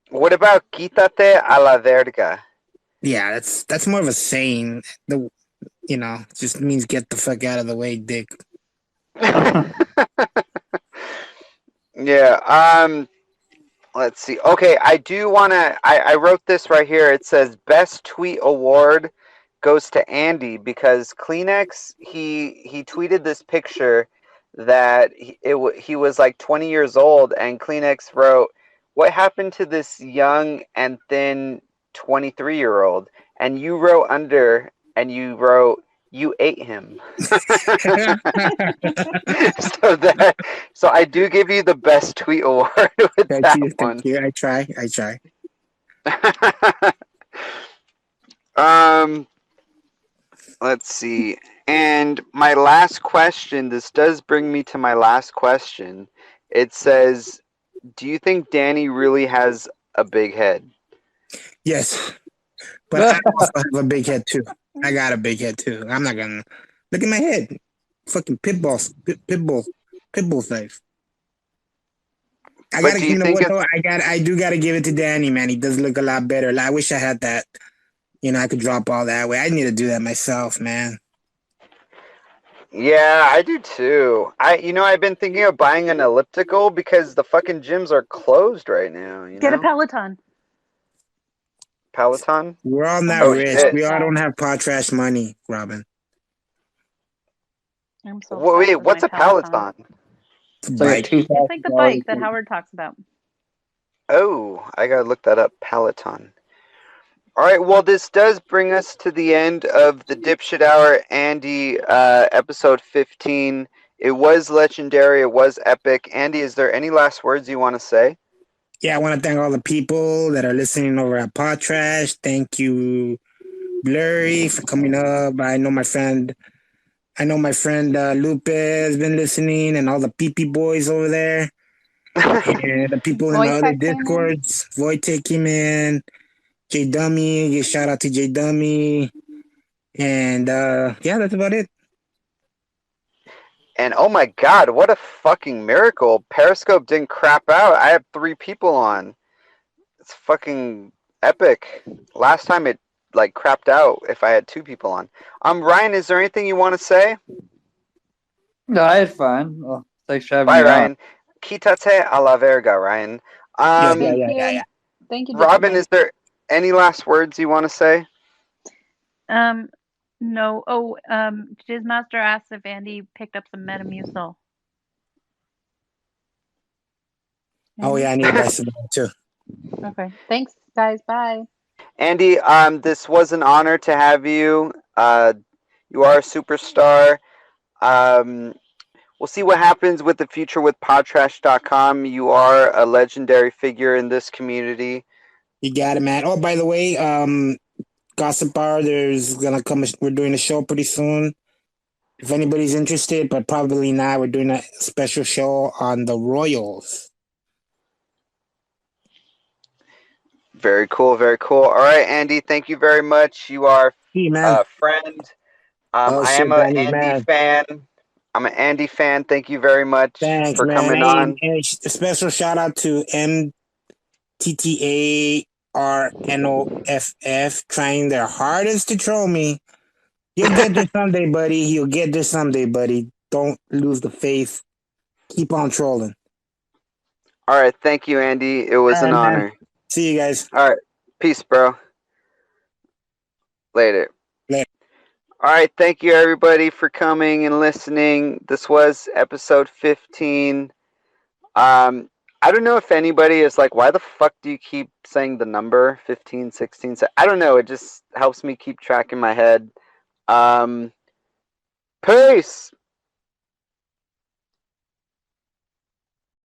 What about quítate a la verga? Yeah, that's more of a saying. Just means get the fuck out of the way, dick. Yeah. Let's see. Okay, I do want to. I wrote this right here. It says best tweet award goes to Andy because Kleenex. He tweeted this picture that he was like 20 years old, and Kleenex wrote, "What happened to this young and thin 23-year-old?" And you wrote under, and you wrote, "You ate him." So I do give you the best tweet award with Thank that you. one. Thank you. I try. Let's see. And my last question, this does bring me to my last question. It says, do you think Danny really has a big head? Yes. But I also have a big head too. I got a big head too. I'm not gonna look at my head. Fucking pitbull size. I But gotta, do you you know think what though? I do gotta give it to Danny, man. He does look a lot better. I wish I had that. You know, I could drop all that way. I need to do that myself, man. Yeah, I do too. I've been thinking of buying an elliptical because the fucking gyms are closed right now. Get a Peloton. Peloton? We're all not Oh, rich. shit. We all don't have Podtrash money, Robyn. I'm so Wait, what's a Peloton? It's like It's like the bike that Howard talks about. Oh, I gotta look that up. Peloton. All right, well, this does bring us to the end of the Dipshit Hour, Andy, episode 15. It was legendary. It was epic. Andy, is there any last words you want to say? Yeah, I want to thank all the people that are listening over at Podtrash. Thank you, Blurry, for coming up. I know my friend Lupe has been listening, and all the PP boys over there, and the people in the other Discords. Wojtek came in, J Dummy. Shout out to J Dummy, and yeah, that's about it. And oh my god, what a fucking miracle. Periscope didn't crap out. I have 3 people on. It's fucking epic. Last time it like crapped out if I had 2 people on. Ryan, is there anything you want to say? No, I had fun. Well, thanks for having Bye, me Ryan. Quítate a la verga, Ryan. Yeah. Thank you, Robyn, is there any last words you want to say? No. Oh, Jizzmaster asked if Andy picked up some Metamucil. Oh yeah, I need to buy some too. Okay. Thanks, guys. Bye. Andy, this was an honor to have you. You are a superstar. We'll see what happens with the future with podtrash.com. You are a legendary figure in this community. You got it, man. Oh, by the way, Gossip Hour, we're doing a show pretty soon. If anybody's interested, but probably not, we're doing a special show on the Royals. Very cool, very cool. All right, Andy, thank you very much. You are a friend. I am an Andy fan. I'm an Andy fan. Thank you very much for coming on. And a special shout out to MTTARNOFF trying their hardest to troll me. You'll get there someday, buddy. You'll get there someday, buddy. Don't lose the faith. Keep on trolling. All right. Thank you, Andy. It was an honor. Man. See you guys. All right. Peace, bro. Later. All right. Thank you, everybody, for coming and listening. This was episode 15. I don't know if anybody is like, why the fuck do you keep saying the number 15, 16? I don't know. It just helps me keep track in my head. Peace.